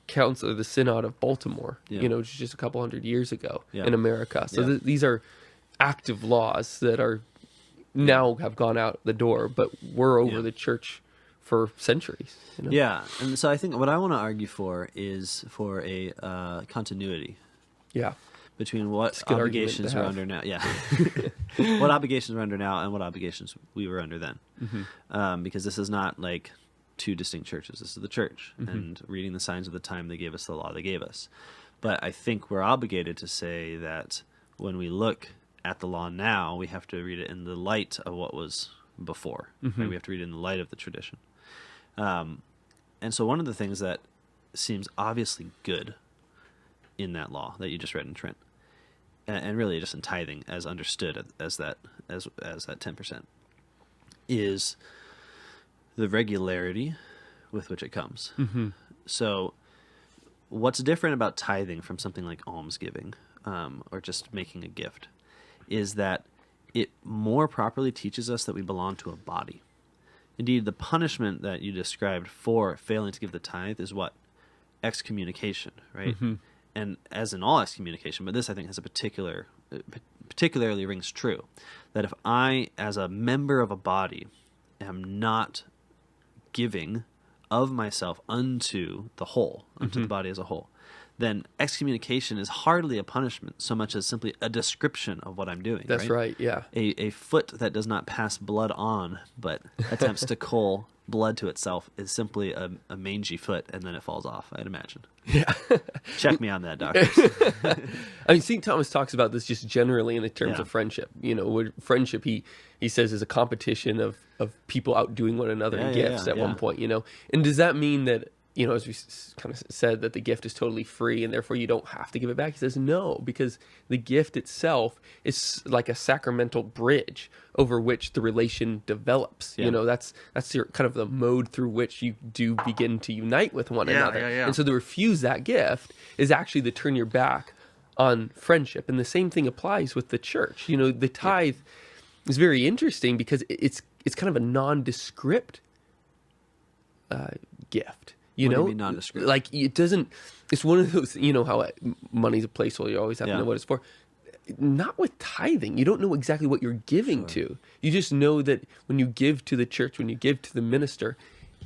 Council of the Synod of Baltimore, just a couple hundred years ago in America. So these are active laws that are now have gone out the door, but were over the church for centuries. Yeah, and so I think what I want to argue for is for a continuity. Yeah. Between what obligations we're under now. Yeah. What obligations we're under now and what obligations we were under then. Mm-hmm. Because this is not like two distinct churches. This is the church, and reading the signs of the time, they gave us the law they gave us. But I think we're obligated to say that when we look at the law now, we have to read it in the light of what was before. Right? We have to read it in the light of the tradition. And so one of the things that seems obviously good in that law that you just read in Trent, and really just in tithing as understood as that 10%, is the regularity with which it comes. So what's different about tithing from something like almsgiving, or just making a gift, is that it more properly teaches us that we belong to a body. Indeed, the punishment that you described for failing to give the tithe is what? Excommunication, right? And as in all excommunication, but this I think has a particularly rings true, that if I, as a member of a body, am not giving of myself unto the whole, unto the body as a whole, then excommunication is hardly a punishment so much as simply a description of what I'm doing. That's right, yeah. A foot that does not pass blood on, but attempts to cull blood to itself is simply a mangy foot, and then it falls off, I'd imagine. Yeah. Check me on that, doctor. I mean, St. Thomas talks about this just generally in the terms of friendship. Where friendship, he says, is a competition of people outdoing one another in gifts at one point, And does that mean that, as we kind of said, that the gift is totally free and therefore you don't have to give it back? He says no, because the gift itself is like a sacramental bridge over which the relation develops. That's your kind of the mode through which you do begin to unite with one another. And so to refuse that gift is actually to turn your back on friendship. And the same thing applies with the church. The tithe is very interesting because it's kind of a nondescript gift. What do you mean nondescript? Like it doesn't. It's one of those. How money's a placeholder. You always have to know what it's for. Not with tithing. You don't know exactly what you're giving to. You just know that when you give to the church, when you give to the minister,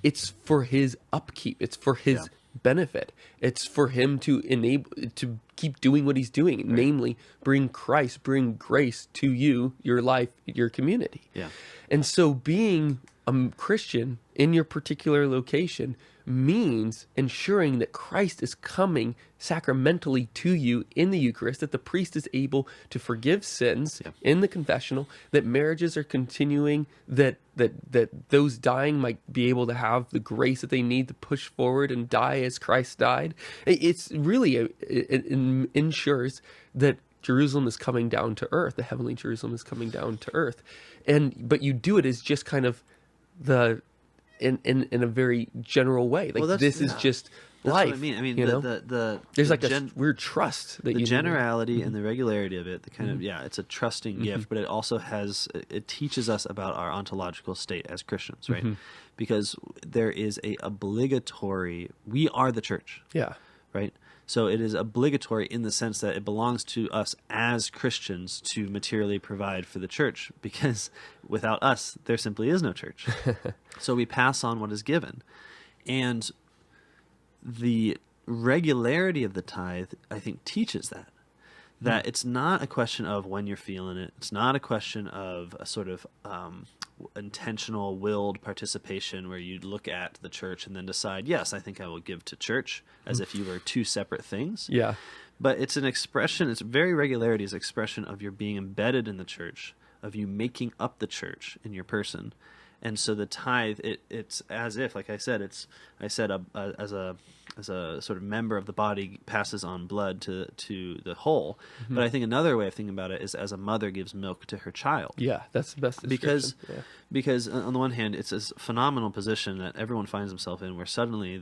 it's for his upkeep. It's for his benefit. It's for him to enable to keep doing what he's doing, namely bring Christ, bring grace to you, your life, your community. Yeah. And so being a Christian in your particular location means ensuring that Christ is coming sacramentally to you in the Eucharist, that the priest is able to forgive sins in the confessional, that marriages are continuing, that those dying might be able to have the grace that they need to push forward and die as Christ died. It's really, it ensures that Jerusalem is coming down to earth, the heavenly Jerusalem is coming down to earth. But you do it as just kind of in a very general way. Like this is just That's life. what I mean. I mean, there's like a weird trust that the generality and the regularity of it. The kind of it's a trusting gift, but it also it teaches us about our ontological state as Christians, right? Because there is a obligatory. We are the church. Yeah. Right. So it is obligatory in the sense that it belongs to us as Christians to materially provide for the church, because without us, there simply is no church. So we pass on what is given. And the regularity of the tithe, I think, teaches that it's not a question of when you're feeling it. It's not a question of a sort of intentional willed participation where you look at the church and then decide, yes, I think I will give to church, as if you were two separate things. Yeah. But it's an expression, it's very regularity is expression of your being embedded in the church, of you making up the church in your person. And so the tithe, it's as if, like I said, as a sort of member of the body passes on blood to the whole. But I think another way of thinking about it is as a mother gives milk to her child. Yeah, that's the best description. Because on the one hand, it's a phenomenal position that everyone finds himself in, where suddenly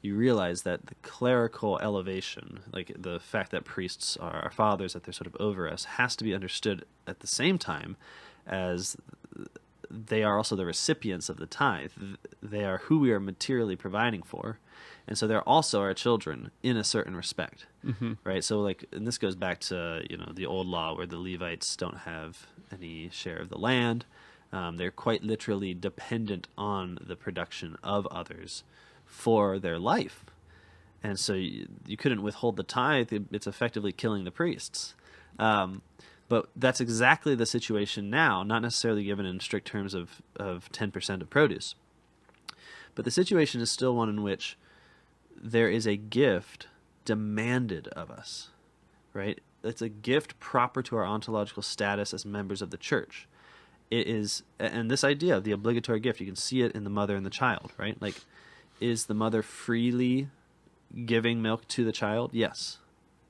you realize that the clerical elevation, like the fact that priests are our fathers, that they're sort of over us, has to be understood at the same time as they are also the recipients of the tithe. They are who we are materially providing for. And so they're also our children in a certain respect, right? So and this goes back to, the old law where the Levites don't have any share of the land. They're quite literally dependent on the production of others for their life. And so you couldn't withhold the tithe. It's effectively killing the priests. But that's exactly the situation now, not necessarily given in strict terms of 10% of produce. But the situation is still one in which there is a gift demanded of us, right? It's a gift proper to our ontological status as members of the church. It is, and this idea of the obligatory gift, you can see it in the mother and the child, right? Like, is the mother freely giving milk to the child? Yes.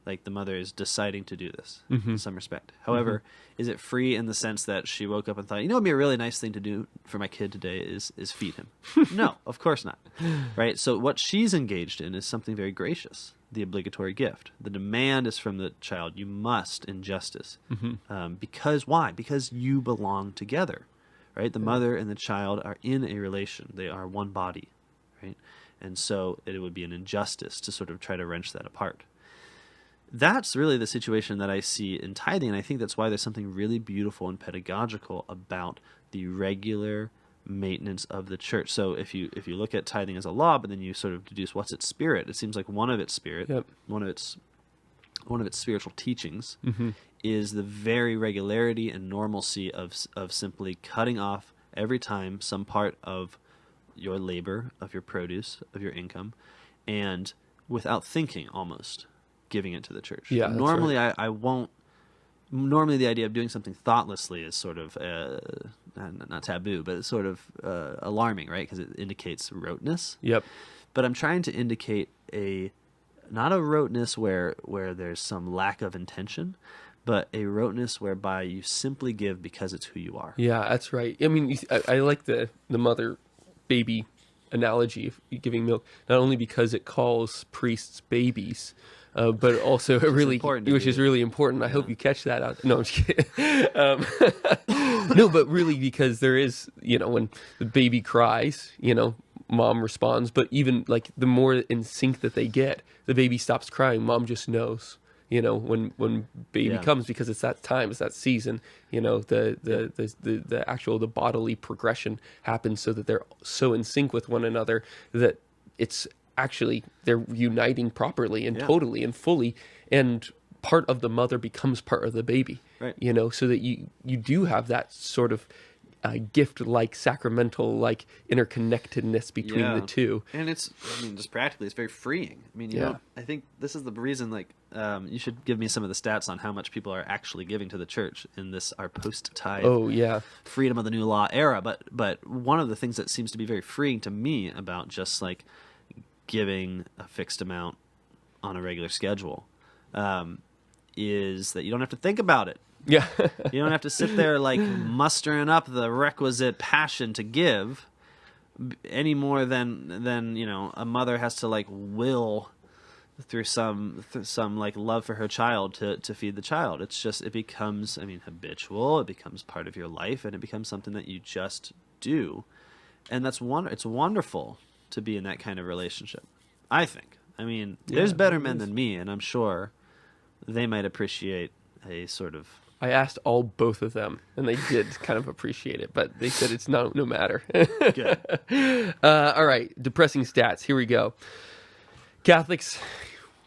Like, the mother is deciding to do this in some respect. However, is it free in the sense that she woke up and thought, it'd be a really nice thing to do for my kid today is feed him? No, of course not. Right? So what she's engaged in is something very gracious, the obligatory gift. The demand is from the child. You must, in justice. Because why? Because you belong together. Right? The mother and the child are in a relation. They are one body. Right? And so it would be an injustice to sort of try to wrench that apart. That's really the situation that I see in tithing, and I think that's why there's something really beautiful and pedagogical about the regular maintenance of the church. So if you look at tithing as a law, but then you sort of deduce what's its spirit, it seems like one of its spirit, one of its spiritual teachings, is the very regularity and normalcy of simply cutting off every time some part of your labor, of your produce, of your income, and without thinking almost giving it to the church. Yeah, normally right. I won't. Normally, the idea of doing something thoughtlessly is sort of not taboo, but it's sort of alarming, right? Because it indicates roteness. Yep. But I'm trying to indicate not a roteness where there's some lack of intention, but a roteness whereby you simply give because it's who you are. Yeah, that's right. I mean, I like the mother baby analogy of giving milk, not only because it calls priests babies, but also which is really important. I hope you catch that out. No, I'm just kidding. No, but really because there is, when the baby cries, mom responds. But even like the more in sync that they get, the baby stops crying. Mom just knows, when baby comes, because it's that time, it's that season. The actual bodily progression happens so that they're so in sync with one another that it's actually they're uniting properly and totally and fully, and part of the mother becomes part of the baby, right? So that you do have that sort of gift-like, sacramental-like interconnectedness between the two. And it's, just practically, it's very freeing. I think this is the reason, you should give me some of the stats on how much people are actually giving to the church in this, our post-tithe freedom of the new law era. But one of the things that seems to be very freeing to me about just, giving a fixed amount on a regular schedule is that you don't have to think about it. Yeah. You don't have to sit there mustering up the requisite passion to give, any more than a mother has to like will through some like love for her child to feed the child. It's just, it becomes, habitual. It becomes part of your life, and it becomes something that you just do, and it's wonderful to be in that kind of relationship, I think. There's better men than me, and I'm sure they might appreciate a sort of... I asked both of them, and they did kind of appreciate it, but they said it's no matter. Good. All right, depressing stats. Here we go. Catholics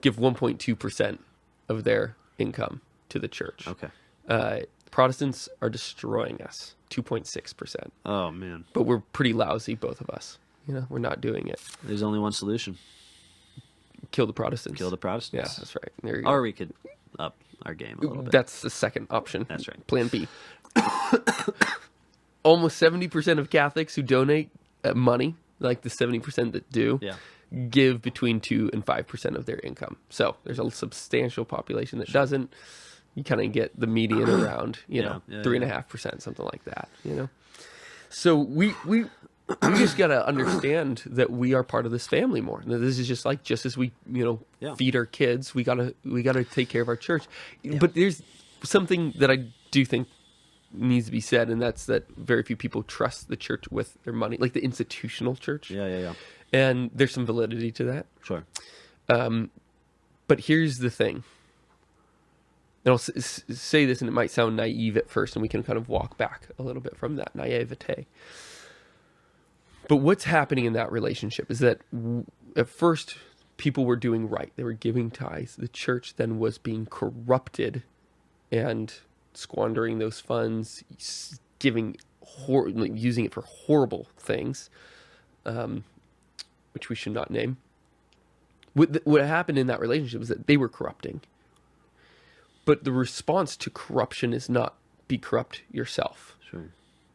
give 1.2% of their income to the church. Okay. Protestants are destroying us, 2.6%. Oh, man. But we're pretty lousy, both of us. We're not doing it. There's only one solution. Kill the Protestants. Kill the Protestants. Yeah, that's right. There you go. Or we could up our game a little bit. That's the second option. That's right. Plan B. Almost 70% of Catholics who donate money, like the 70% that do, give between 2 and 5% of their income. So there's a substantial population that doesn't. You kind of get the median around, 3.5%, something like that, So we just got to understand that we are part of this family more. This is just as we, feed our kids, we got to take care of our church. Yeah. But there's something that I do think needs to be said, and that's that very few people trust the church with their money, like the institutional church. Yeah. And there's some validity to that. Sure. But here's the thing. And I'll say this, and it might sound naive at first, and we can kind of walk back a little bit from that naivete. But what's happening in that relationship is that at first people were doing right. They were giving tithes. The church then was being corrupted and squandering those funds, using it for horrible things, which we should not name. What happened in that relationship is that they were corrupting. But the response to corruption is not be corrupt yourself. Sure.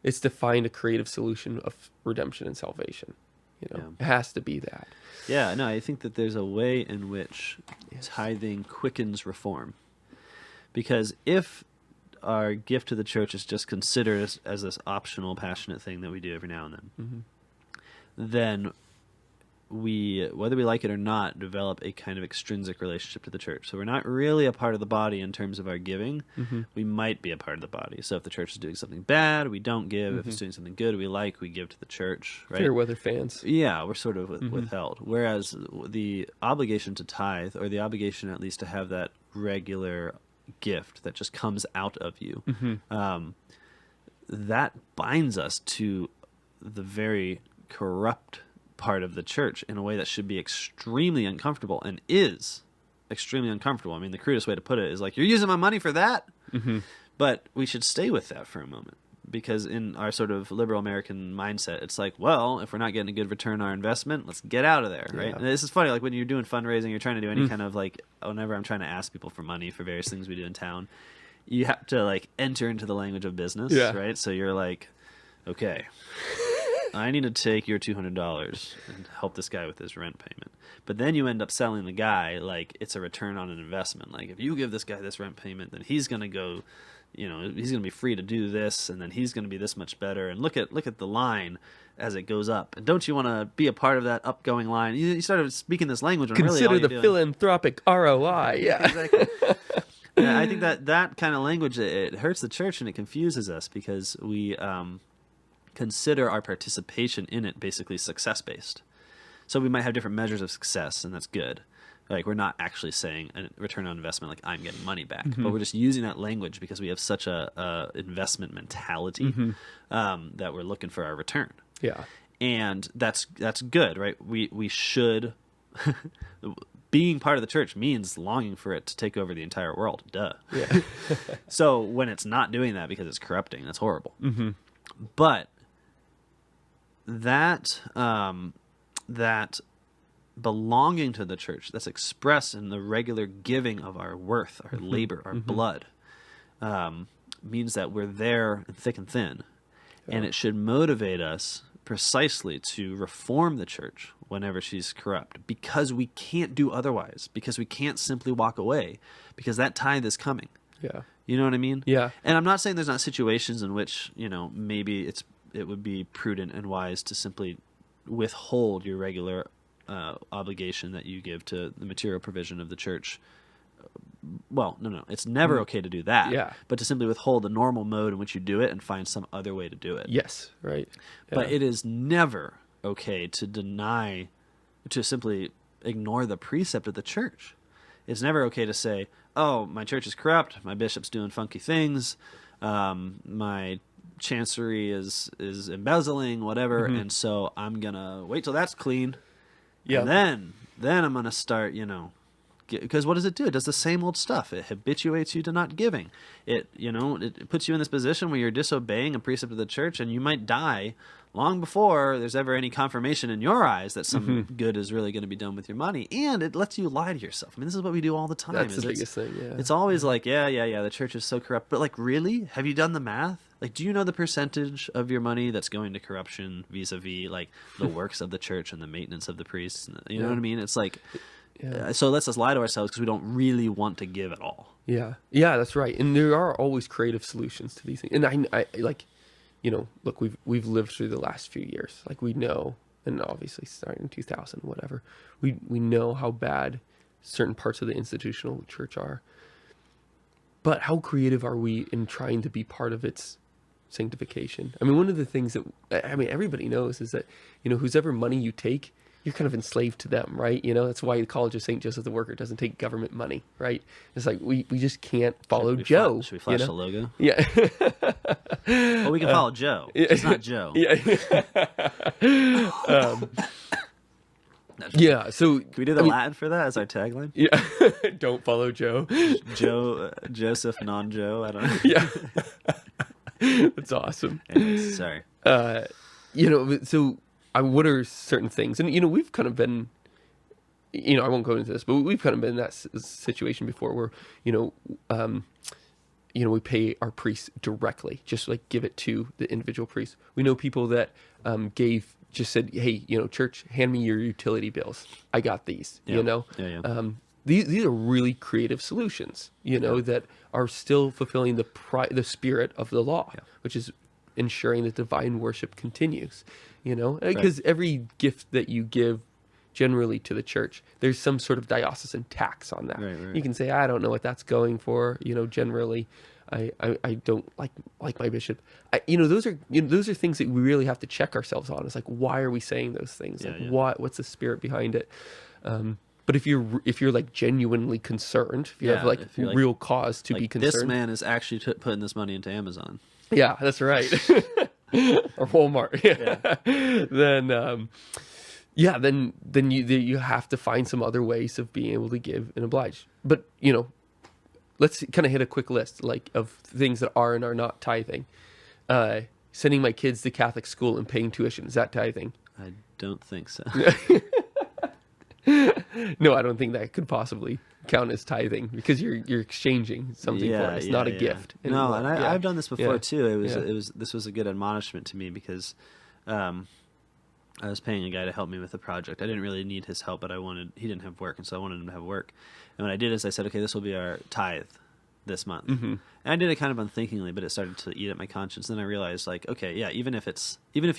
It's to find a creative solution of redemption and salvation. It has to be that. Yeah, no, I think that there's a way in which tithing quickens reform. Because if our gift to the church is just considered as this optional, passionate thing that we do every now and then, then we, whether we like it or not, develop a kind of extrinsic relationship to the church. So we're not really a part of the body in terms of our giving. We might be a part of the body. So if the church is doing something bad, we don't give. If it's doing something good we like, we give to the church. Right? Fair weather fans. Yeah, we're sort of withheld. Whereas the obligation to tithe, or the obligation at least to have that regular gift that just comes out of you, that binds us to the very corrupt part of the church in a way that should be extremely uncomfortable, and is extremely uncomfortable. The crudest way to put it is like, you're using my money for that? But we should stay with that for a moment, because in our sort of liberal American mindset, it's like, well, if we're not getting a good return on our investment, let's get out of there, right? And this is funny, like when you're doing fundraising, you're trying to do any kind of like, whenever I'm trying to ask people for money for various things we do in town, you have to like enter into the language of business, right? So you're like, okay, I need to take your $200 and help this guy with his rent payment. But then you end up selling the guy like it's a return on an investment. Like, if you give this guy this rent payment, then he's going to go, he's going to be free to do this, and then he's going to be this much better. And look at the line as it goes up. And don't you want to be a part of that upgoing line? You started speaking this language. When Consider really the philanthropic ROI. Yeah, exactly. Yeah, I think that kind of language, it hurts the church and it confuses us, because we consider our participation in it basically success-based. So we might have different measures of success, and that's good. Like, we're not actually saying a return on investment like I'm getting money back, but we're just using that language because we have such a investment mentality that we're looking for our return. Yeah. And that's good, right? We should... Being part of the church means longing for it to take over the entire world. Duh. Yeah. So when it's not doing that because it's corrupting, that's horrible. But that belonging to the church that's expressed in the regular giving of our worth, our labor, our blood, means that we're there in thick and thin. And it should motivate us precisely to reform the church whenever she's corrupt, because we can't do otherwise, because we can't simply walk away, because that tithe is coming. Yeah. You know what I mean? Yeah. And I'm not saying there's not situations in which, maybe it would be prudent and wise to simply withhold your regular obligation that you give to the material provision of the church. Well, no, it's never okay to do that. Yeah. But to simply withhold the normal mode in which you do it and find some other way to do it. Yes, right. Yeah. But it is never okay to simply ignore the precept of the church. It's never okay to say, oh, my church is corrupt, my bishop's doing funky things, my chancery is embezzling, whatever, and so I'm going to wait till that's clean. Yeah. And then I'm going to start, because what does it do? It does the same old stuff. It habituates you to not giving. It puts you in this position where you're disobeying a precept of the church, and you might die long before there's ever any confirmation in your eyes that some good is really going to be done with your money. And it lets you lie to yourself. I mean, this is what we do all the time. That's the biggest thing, yeah. It's always like, the church is so corrupt. But, like, really? Have you done the math? Like, do you know the percentage of your money that's going to corruption vis-a-vis, like, the works of the church and the maintenance of the priests? You know what I mean? It's like... Yeah. So let's just lie to ourselves because we don't really want to give at all. Yeah, that's right. And there are always creative solutions to these things. And I like, look, we've lived through the last few years. Like we know, and obviously starting in 2000, whatever, we know how bad certain parts of the institutional church are. But how creative are we in trying to be part of its sanctification? I mean, one of the things that everybody knows is that whose ever money you take, you're kind of enslaved to them, right? That's why the College of St. Joseph the Worker doesn't take government money, right? It's like we just can't follow Joe. Should we flash the logo? Yeah. Well, we can follow Joe. It's not Joe. Yeah. Yeah. So can we do the Latin for that as our tagline? Yeah. Don't follow Joe. Joseph, non-Joe. I don't know. Yeah. That's awesome. Anyways, sorry. So. What are certain things? And, we've kind of been, I won't go into this, but we've kind of been in that situation before where, we pay our priests directly, just like give it to the individual priest. We know people that just said, hey, church, hand me your utility bills. I got these, Yeah. These are really creative solutions, that are still fulfilling the spirit of the law, which is ensuring that divine worship continues. Because every gift that you give generally to the church, there's some sort of diocesan tax on that. Right. You can say, I don't know what that's going for. Generally, I don't like my bishop. Those are things that we really have to check ourselves on. It's like, why are we saying those things? What's the spirit behind it? But if you're like genuinely concerned, if you have like real cause to be concerned, this man is actually putting this money into Amazon. Yeah, that's right. Or Walmart. Then you have to find some other ways of being able to give and oblige. But let's kind of hit a quick list of things that are and are not tithing. Sending my kids to Catholic school and paying tuition, is that tithing? I don't think so. No, I don't think that could possibly count as tithing because you're exchanging something for it. It's not a gift. No, and I've done this before too. This was a good admonishment to me because I was paying a guy to help me with a project. I didn't really need his help, but he didn't have work, and so I wanted him to have work. And what I did is I said, okay, this will be our tithe this month. Mm-hmm. And I did it kind of unthinkingly, but it started to eat at my conscience. Then I realized, like, okay, yeah, even if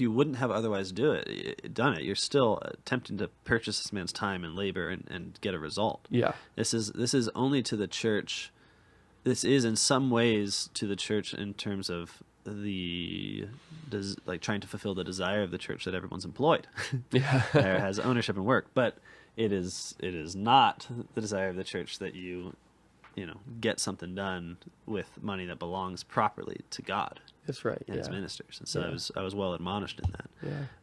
you wouldn't have otherwise done it, you're still attempting to purchase this man's time and labor and get a result. Yeah. This is only to the church. This is in some ways to the church in terms of trying to fulfill the desire of the church that everyone's employed. Yeah. Or has ownership and work, but it is not the desire of the church that you get something done with money that belongs properly to God. That's right. And his ministers. And so I was well admonished in that.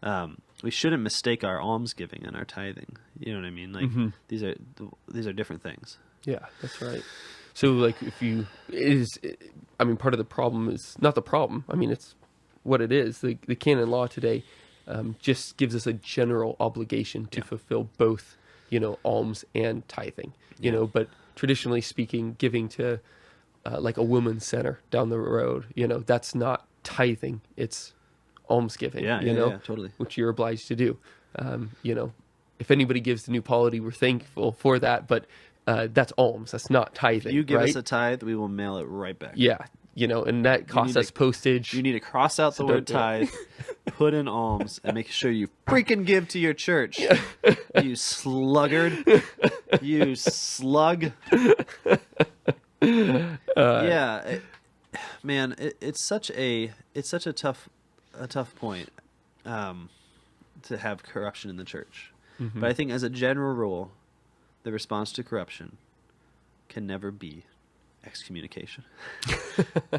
Yeah. We shouldn't mistake our almsgiving and our tithing. You know what I mean? Like these are different things. Yeah, that's right. So like part of the problem is not the problem. I mean, it's what it is. The canon law today just gives us a general obligation to fulfill both, alms and tithing, but traditionally speaking, giving to like a women's center down the road, that's not tithing. It's almsgiving, Yeah, totally. Which you're obliged to do. If anybody gives the new polity, we're thankful for that, but that's alms. That's not tithing. If you give right? us a tithe, we will mail it right back. Yeah. And that costs us postage. You need to cross out the word tithe, put in alms and make sure you freaking give to your church. You sluggard. You slug. Man, it's such a tough point to have corruption in the church. Mm-hmm. But I think as a general rule, the response to corruption can never be excommunication.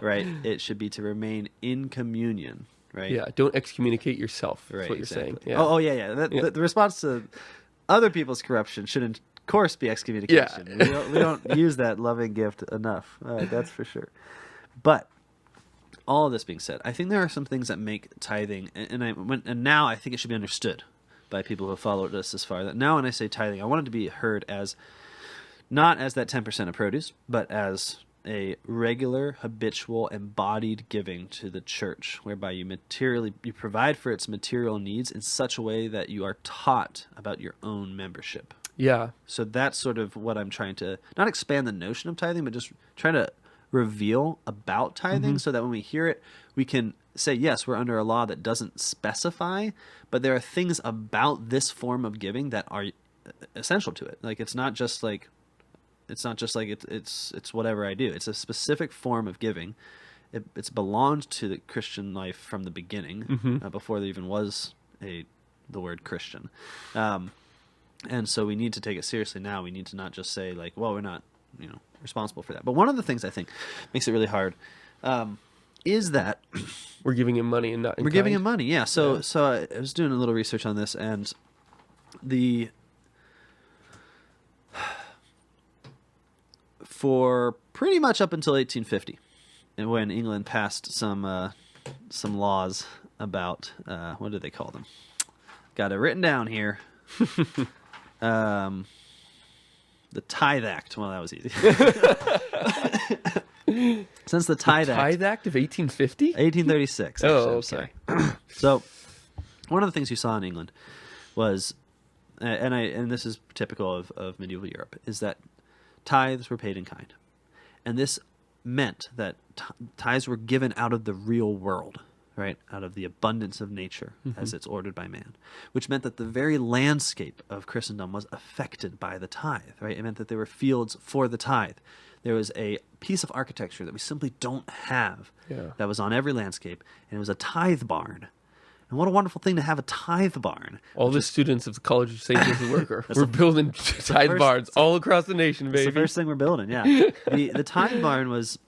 Right? It should be to remain in communion. Right? Yeah, don't excommunicate yourself. That's right, what exactly. You're saying. Yeah. The response to other people's corruption should, of course, be excommunication. Yeah. we don't use that loving gift enough. That's for sure. But all of this being said, I think there are some things that make tithing, and now I think it should be understood by people who have followed us this far, that now when I say tithing, I want it to be heard as not as that 10% of produce, but as a regular, habitual, embodied giving to the church, whereby you provide for its material needs in such a way that you are taught about your own membership. Yeah. So that's sort of what I'm trying to, not expand the notion of tithing, but just trying to reveal about tithing, so that when we hear it, we can say, yes, we're under a law that doesn't specify, but there are things about this form of giving that are essential to it. Like it's not just like it's whatever I do. It's a specific form of giving. It's belonged to the Christian life from the beginning, before there even was the word Christian. And so we need to take it seriously now. We need to not just say like, well, we're not, responsible for that. But one of the things I think makes it really hard is that we're giving him money and not in we're kind. giving him money. Yeah. So I was doing a little research on this, and for pretty much up until 1850, and when England passed some laws about what do they call them? Got it written down here. The Tithe Act. Well, that was easy. Since the Tithe Act of 1850? 1836. Oh, okay. Sorry. So, one of the things you saw in England was, and this is typical of medieval Europe, is that tithes were paid in kind. And this meant that tithes were given out of the real world, right? Out of the abundance of nature as it's ordered by man, which meant that the very landscape of Christendom was affected by the tithe, right? It meant that there were fields for the tithe. There was a piece of architecture that we simply don't have that was on every landscape, and it was a tithe barn. And what a wonderful thing to have a tithe barn. All the students of the College of St. Joseph Worker. We're building tithe barns all across the nation, baby. It's the first thing we're building, yeah. The tithe barn was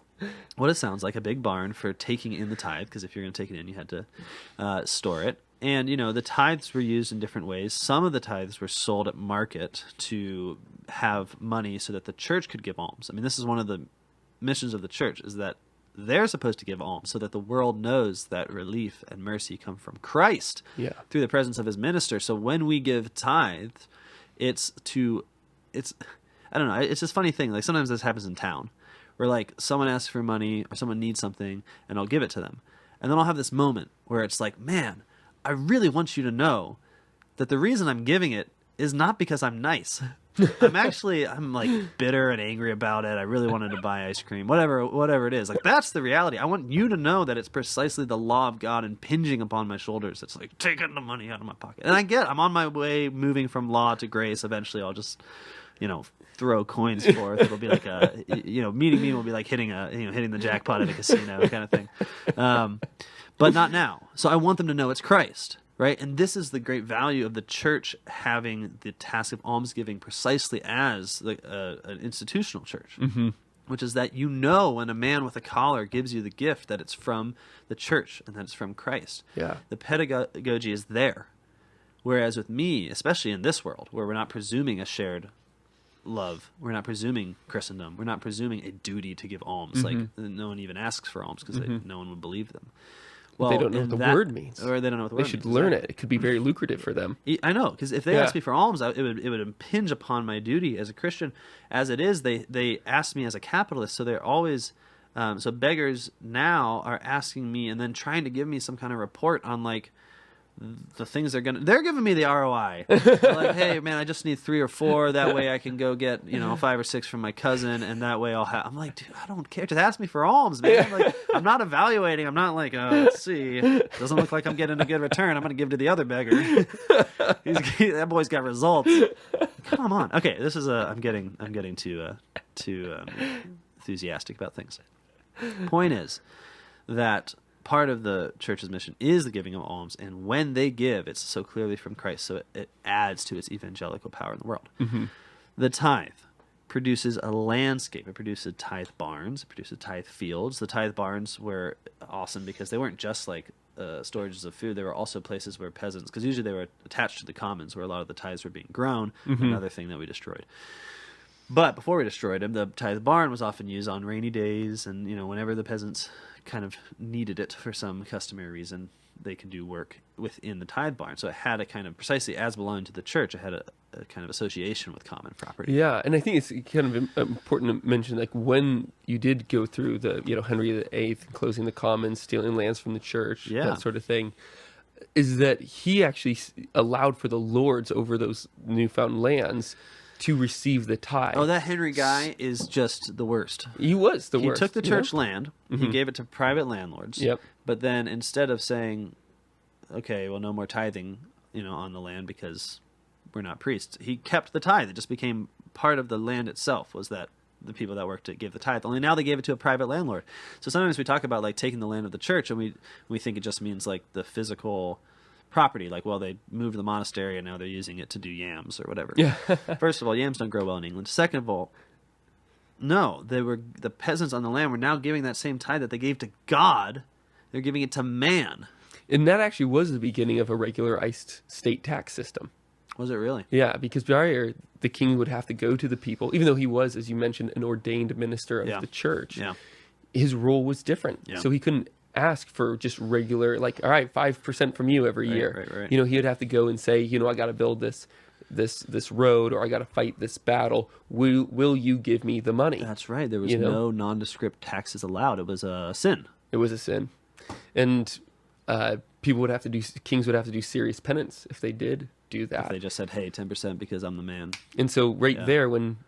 what it sounds like, a big barn for taking in the tithe, because if you're going to take it in, you had to store it. And, the tithes were used in different ways. Some of the tithes were sold at market to have money so that the church could give alms. I mean, this is one of the missions of the church, is that they're supposed to give alms so that the world knows that relief and mercy come from Christ through the presence of his minister. So when we give tithes, it's I don't know, it's this funny thing. Like sometimes this happens in town where like someone asks for money or someone needs something and I'll give it to them. And then I'll have this moment where it's like, man, I really want you to know that the reason I'm giving it is not because I'm nice. I'm like bitter and angry about it. I really wanted to buy ice cream, whatever it is. Like that's the reality. I want you to know that it's precisely the law of God impinging upon my shoulders. It's like taking the money out of my pocket. And I'm on my way moving from law to grace. Eventually I'll just, throw coins forth. It'll be like meeting me will be like hitting the jackpot at a casino kind of thing. But not now. So I want them to know it's Christ. Right? And this is the great value of the church having the task of almsgiving precisely as an institutional church, which is that when a man with a collar gives you the gift, that it's from the church and that it's from Christ. Yeah. The pedagogy is there. Whereas with me, especially in this world, where we're not presuming a shared love, we're not presuming Christendom, we're not presuming a duty to give alms. Like no one even asks for alms because no one would believe them. Well, they don't know what the word means. Or they don't know what the word means. They should learn it. It could be very lucrative for them. I know, because if they ask me for alms, it would impinge upon my duty as a Christian. As it is, they ask me as a capitalist, so they're always... so beggars now are asking me and then trying to give me some kind of report on, like, the things they're giving me the ROI. They're like, hey man, I just need 3 or 4. That way I can go get 5 or 6 from my cousin, and that way I'll have. I'm like, dude, I don't care. Just ask me for alms, man. Like, I'm not evaluating. I'm not like, let's see. Doesn't look like I'm getting a good return. I'm gonna give to the other beggar. That boy's got results. Come on. Okay, this is I'm getting too enthusiastic about things. Point is that part of the church's mission is the giving of alms, and when they give, it's so clearly from Christ, so it adds to its evangelical power in the world. Mm-hmm. The tithe produces a landscape. It produces tithe barns. It produces tithe fields. The tithe barns were awesome because they weren't just like storages of food. They were also places where peasants, because usually they were attached to the commons where a lot of the tithes were being grown, another thing that we destroyed. But before we destroyed them, the tithe barn was often used on rainy days, and whenever the peasants kind of needed it for some customary reason, they could do work within the tithe barn. So it had a kind of, precisely as belonging to the church, it had a kind of association with common property. Yeah, and I think it's kind of important to mention, like, when you did go through the, Henry VIII, closing the commons, stealing lands from the church, that sort of thing, is that he actually allowed for the lords over those newfound lands to receive the tithe. Oh, that Henry guy is just the worst. He was the worst. He took the church land, he gave it to private landlords, but then instead of saying, okay, well, no more tithing, on the land because we're not priests, he kept the tithe. It just became part of the land itself, was that the people that worked to give the tithe. Only now they gave it to a private landlord. So sometimes we talk about like taking the land of the church, and we think it just means like the physical property, like, well, they moved the monastery and now they're using it to do yams or whatever. Yeah. First of all, yams don't grow well in England. Second of all, no, the peasants on the land were now giving that same tithe that they gave to God. They're giving it to man. And that actually was the beginning of a regularized state tax system. Was it really? Yeah, because prior, the king would have to go to the people, even though he was, as you mentioned, an ordained minister of the church. Yeah. His role was different. Yeah. So he couldn't ask for just regular, like, all right, 5% from you every year. Right. He would have to go and say, I got to build this road, or I got to fight this battle. Will you give me the money? That's right. There was no nondescript taxes allowed. It was a sin. It was a sin. And kings would have to do serious penance if they did do that. If they just said, hey, 10% because I'm the man. And so there, when,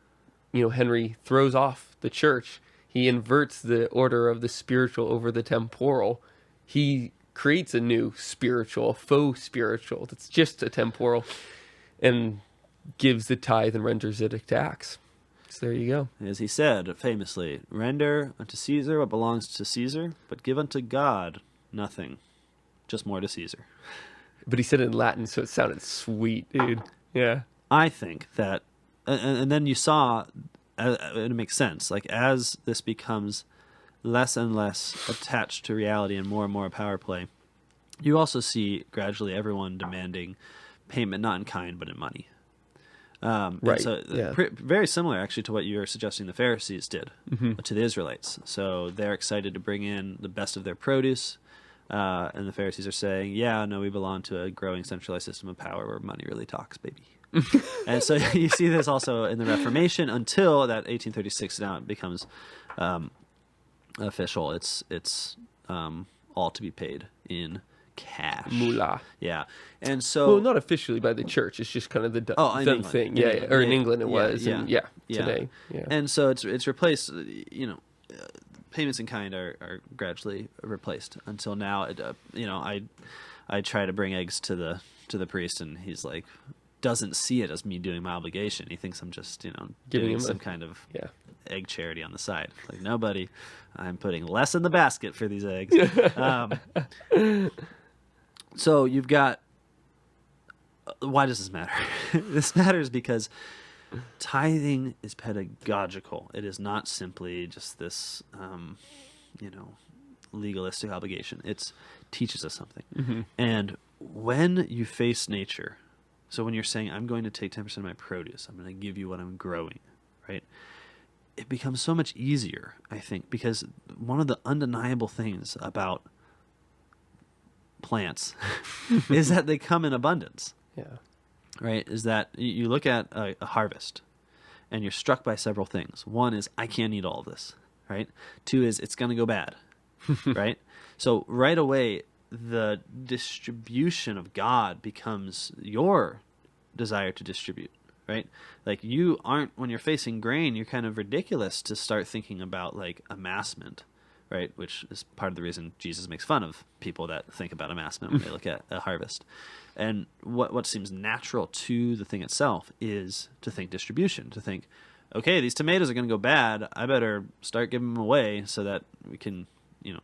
Henry throws off the church, he inverts the order of the spiritual over the temporal. He creates a new spiritual, a faux spiritual that's just a temporal, and gives the tithe and renders it a tax. So there you go. As he said famously, render unto Caesar what belongs to Caesar, but give unto God nothing, just more to Caesar. But he said it in Latin, so it sounded sweet, dude. Yeah. I think that, and then you saw, it makes sense, like as this becomes less and less attached to reality and more a power play, you also see gradually everyone demanding payment not in kind but in money. Right. So very similar actually to what you were suggesting the Pharisees did to the Israelites. So they're excited to bring in the best of their produce, and the Pharisees are saying, yeah, no, we belong to a growing centralized system of power where money really talks, baby. And so you see this also in the Reformation until that 1836. Now it becomes official. It's all to be paid in cash. Moolah. Yeah. And so, well, not officially by the church. It's just kind of the done thing. Yeah. Or in England it was. And today. Yeah. And so it's replaced. Payments in kind are gradually replaced until now. I try to bring eggs to the priest, and he's like, doesn't see it as me doing my obligation. He thinks I'm just, giving him some kind of egg charity on the side. Like, no, buddy, I'm putting less in the basket for these eggs. So you've got, why does this matter? This matters because tithing is pedagogical. It is not simply just this, legalistic obligation. It teaches us something. Mm-hmm. And when you face nature, so when you're saying, I'm going to take 10% of my produce, I'm going to give you what I'm growing, right? It becomes so much easier, I think, because one of the undeniable things about plants is that they come in abundance. Yeah. Right? Is that you look at a harvest and you're struck by several things. One is, I can't eat all of this, right? Two is, it's going to go bad, right? So right away, the distribution of God becomes your desire to distribute, right? Like you aren't, when you're facing grain, you're kind of ridiculous to start thinking about like amassment, right? Which is part of the reason Jesus makes fun of people that think about amassment when they look at a harvest. And what seems natural to the thing itself is to think distribution, to think, okay, these tomatoes are going to go bad. I better start giving them away so that we can,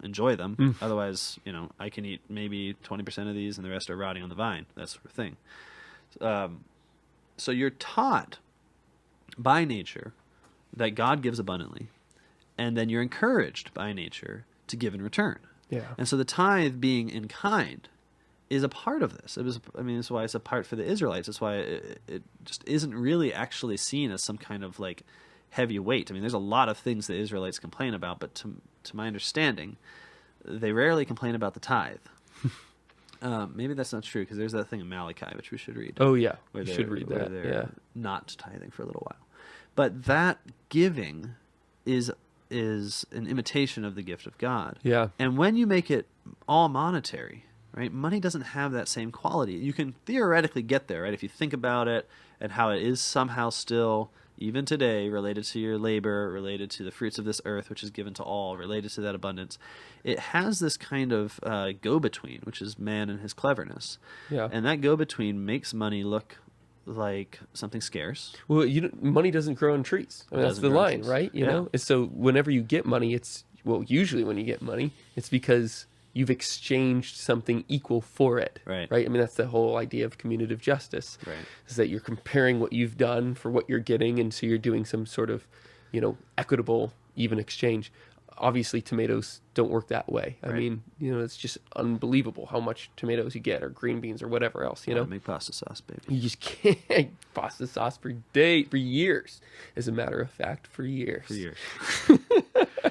enjoy them. Otherwise, I can eat maybe 20% of these and the rest are rotting on the vine, that sort of thing. So you're taught by nature that God gives abundantly, and then you're encouraged by nature to give in return. Yeah. And so the tithe being in kind is a part of this. That's why it's a part for the Israelites. That's why it just isn't really actually seen as some kind of like heavy weight. There's a lot of things the Israelites complain about, but to my understanding, they rarely complain about the tithe. Maybe that's not true, because there's that thing in Malachi, which we should read. Oh, yeah. We should read that. They're not tithing for a little while. But that giving is an imitation of the gift of God. Yeah. And when you make it all monetary, right, money doesn't have that same quality. You can theoretically get there, right, if you think about it and how it is somehow still, even today, related to your labor, related to the fruits of this earth, which is given to all, related to that abundance. It has this kind of go-between, which is man and his cleverness. Yeah. And that go-between makes money look like something scarce. Well, money doesn't grow on trees. That's the line, right? You know? And so whenever you get money, usually when you get money, it's because you've exchanged something equal for it. Right. That's the whole idea of commutative justice. Right. Is that you're comparing what you've done for what you're getting, and so you're doing some sort of, equitable, even exchange. Obviously, tomatoes don't work that way. Right. It's just unbelievable how much tomatoes you get, or green beans, or whatever else. Make pasta sauce, baby. You just can't pasta sauce for years. As a matter of fact, for years.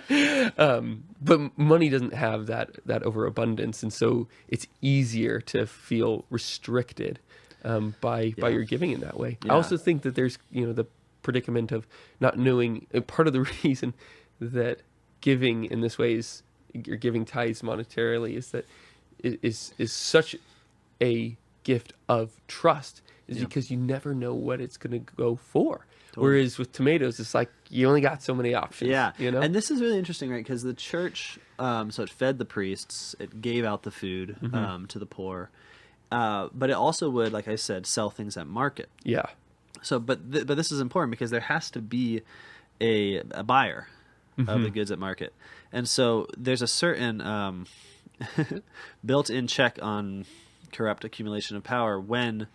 But money doesn't have that overabundance, and so it's easier to feel restricted by your giving in that way. I also think that there's the predicament of not knowing. Part of the reason that giving in this way is you're giving tithes monetarily is that it is such a gift of trust is because you never know what it's going to go for. Totally. Whereas with tomatoes, it's like you only got so many options. Yeah, and this is really interesting, right? Because the church, so it fed the priests, it gave out the food to the poor, but it also would, like I said, sell things at market. Yeah. So, but this is important because there has to be a buyer of the goods at market, and so there's a certain built-in check on corrupt accumulation of power when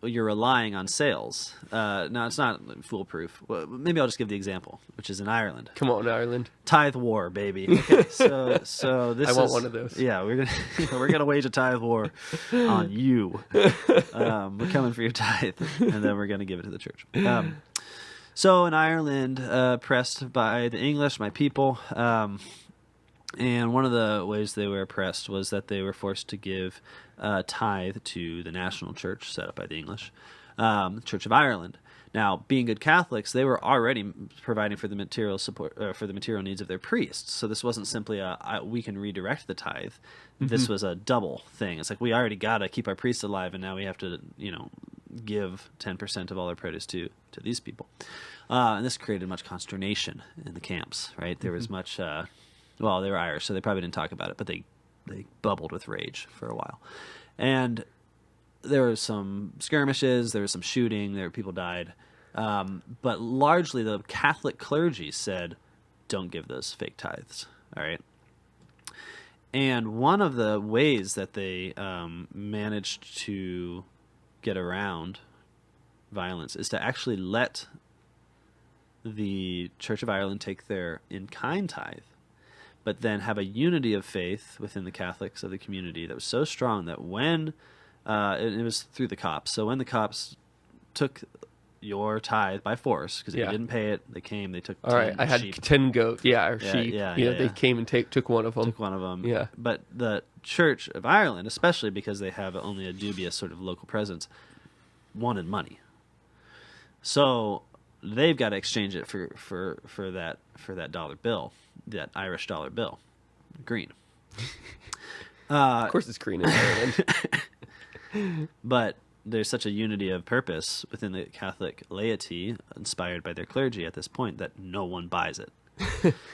you're relying on sales. Now, it's not foolproof. Well, maybe I'll just give the example, which is in Ireland. Come on, Ireland. Tithe war, baby. Okay, so this I want one of those. Yeah, we're gonna wage a tithe war on you. We're coming for your tithe, and then we're gonna give it to the church. So in Ireland, oppressed by the English, my people, and one of the ways they were oppressed was that they were forced to give tithe to the national church set up by the English, Church of Ireland. Now, being good Catholics, they were already providing for the material support, for the material needs of their priests. So this wasn't simply we can redirect the tithe. This was a double thing. It's like we already got to keep our priests alive, and now we have to, give 10% of all our produce to these people. And this created much consternation in the camps, right? There was much, they were Irish, so they probably didn't talk about it, but they bubbled with rage for a while. And there were some skirmishes, there was some shooting, people died. But largely the Catholic clergy said, don't give those fake tithes, all right? And one of the ways that they managed to get around violence is to actually let the Church of Ireland take their in-kind tithe, but then have a unity of faith within the Catholics of the community that was so strong that when it was through the cops. So when the cops took your tithe by force, because if you didn't pay it, they came, they took 10 All right, I had sheep. 10 goats, or sheep. Yeah, they came and took one of them. Yeah. But the Church of Ireland, especially because they have only a dubious sort of local presence, wanted money. So they've got to exchange it for that dollar bill, that Irish dollar bill, green. Of course it's green in Ireland. But there's such a unity of purpose within the Catholic laity, inspired by their clergy at this point, that no one buys it.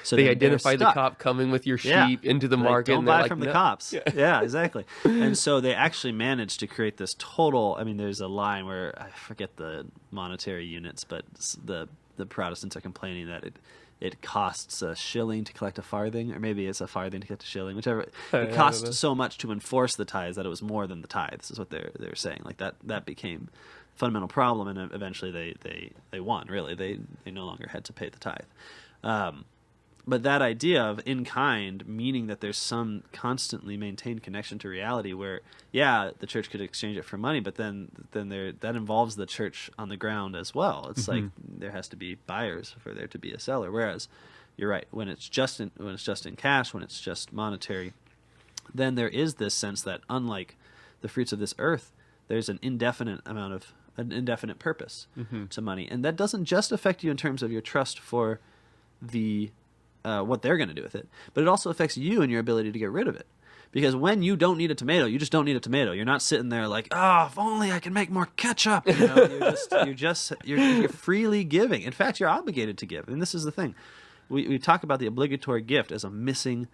So they identify the cop coming with your sheep into the market. Don't buy from the cops. Yeah, exactly. And so they actually managed to create this total. I mean, there's a line where I forget the monetary units, but the Protestants are complaining that it costs a shilling to collect a farthing, or maybe it's a farthing to collect a shilling, whichever. It costs so much to enforce the tithes that it was more than the tithes, is what they're saying. Like that became a fundamental problem, and eventually they won. Really, they no longer had to pay the tithe. But that idea of in kind, meaning that there's some constantly maintained connection to reality, where the church could exchange it for money, but then that involves the church on the ground as well. It's like there has to be buyers for there to be a seller. Whereas you're right, when it's just in cash, when it's just monetary, then there is this sense that unlike the fruits of this earth, there's an indefinite purpose to money, and that doesn't just affect you in terms of your trust for the what they're going to do with it, but it also affects you and your ability to get rid of it. Because when you don't need a tomato, you just don't need a tomato. You're not sitting there like, if only I can make more ketchup. You're freely giving. In fact, you're obligated to give. And this is the thing. We talk about the obligatory gift as a missing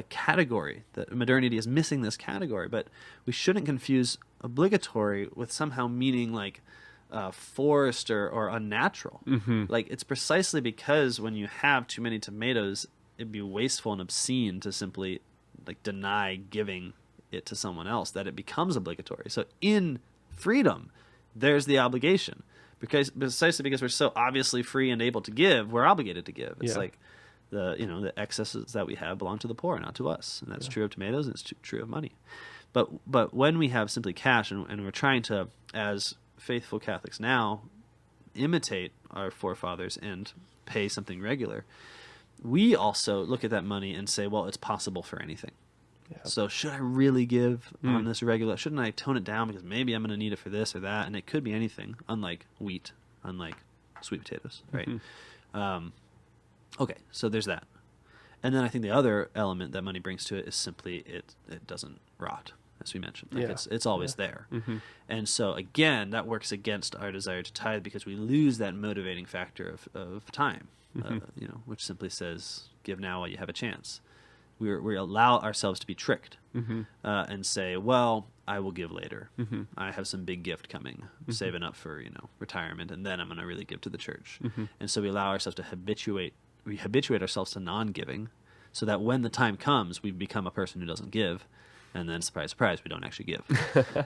category. That modernity is missing this category, but we shouldn't confuse obligatory with somehow meaning like forced or unnatural. Like, it's precisely because when you have too many tomatoes, it'd be wasteful and obscene to simply like deny giving it to someone else that it becomes obligatory. So in freedom, there's the obligation, precisely because we're so obviously free and able to give, we're obligated to give. It's like the excesses that we have belong to the poor, not to us, and that's true of tomatoes, and it's true of money. But when we have simply cash, and we're trying to, as faithful Catholics now, imitate our forefathers and pay something regular, we also look at that money and say, well, it's possible for anything. So should I really give on this regular? Shouldn't I tone it down because maybe I'm going to need it for this or that? And it could be anything, unlike wheat, unlike sweet potatoes, right? Okay, so there's that. And then I think the other element that money brings to it is simply it doesn't rot, as we mentioned. Like it's always there. And so, again, that works against our desire to tithe because we lose that motivating factor of time, which simply says, give now while you have a chance. We allow ourselves to be tricked and say, well, I will give later. I have some big gift coming, saving up for retirement, and then I'm going to really give to the church. And so we allow ourselves to habituate ourselves to non-giving, so that when the time comes, we become a person who doesn't give, and then surprise, surprise, we don't actually give,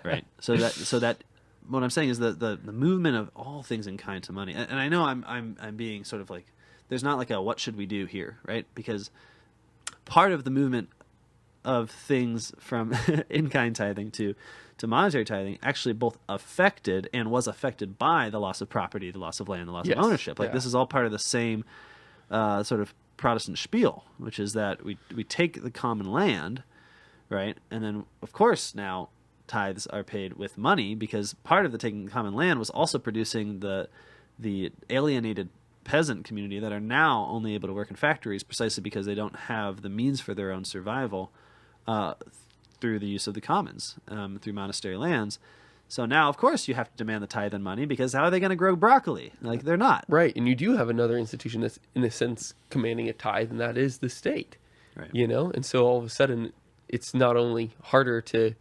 right? So that what I'm saying is the movement of all things in kind to money, and I know I'm being sort of like, there's not like a what should we do here, right? Because part of the movement of things from in-kind tithing to monetary tithing actually both affected and was affected by the loss of property, the loss of land, the loss of ownership. Like this is all part of the same sort of Protestant spiel, which is that we take the common land, right? And then, of course, now tithes are paid with money, because part of the taking the common land was also producing the alienated peasant community that are now only able to work in factories precisely because they don't have the means for their own survival through the use of the commons, through monastery lands. So now, of course, you have to demand the tithe and money, because how are they going to grow broccoli? Like, they're not. Right, and you do have another institution that's, in a sense, commanding a tithe, and that is the state. Right. And so all of a sudden, it's not only harder to,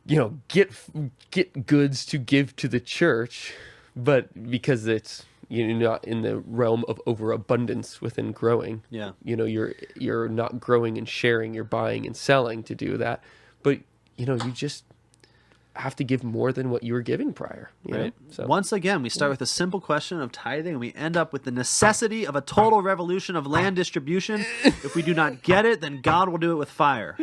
get goods to give to the church, but because it's not in the realm of overabundance within growing. Yeah. You're not growing and sharing, you're buying and selling to do that. But you just have to give more than what you were giving prior. Right. So once again, we start with a simple question of tithing, and we end up with the necessity of a total revolution of land distribution. If we do not get it, then God will do it with fire.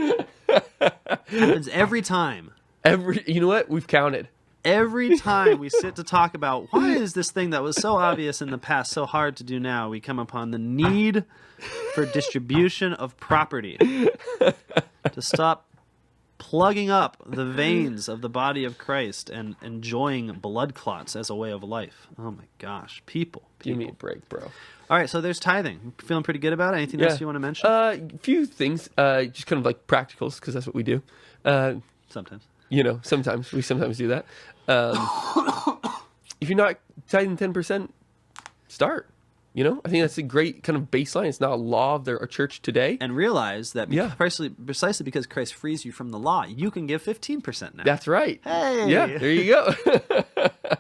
Happens every time. You know what? We've counted. Every time we sit to talk about why is this thing that was so obvious in the past so hard to do now, we come upon the need for distribution of property to stop plugging up the veins of the body of Christ and enjoying blood clots as a way of life. Oh my gosh, people. Give me a break, bro. All right, so there's tithing. Feeling pretty good about it? Anything else you want to mention? A few things, just kind of like practicals, because that's what we do. Sometimes. Sometimes. We sometimes do that. If you're not tithing 10%, start. I think that's a great kind of baseline. It's not a law of our church today. And realize that precisely because Christ frees you from the law, you can give 15% now. That's right. Hey! Yeah, there you go.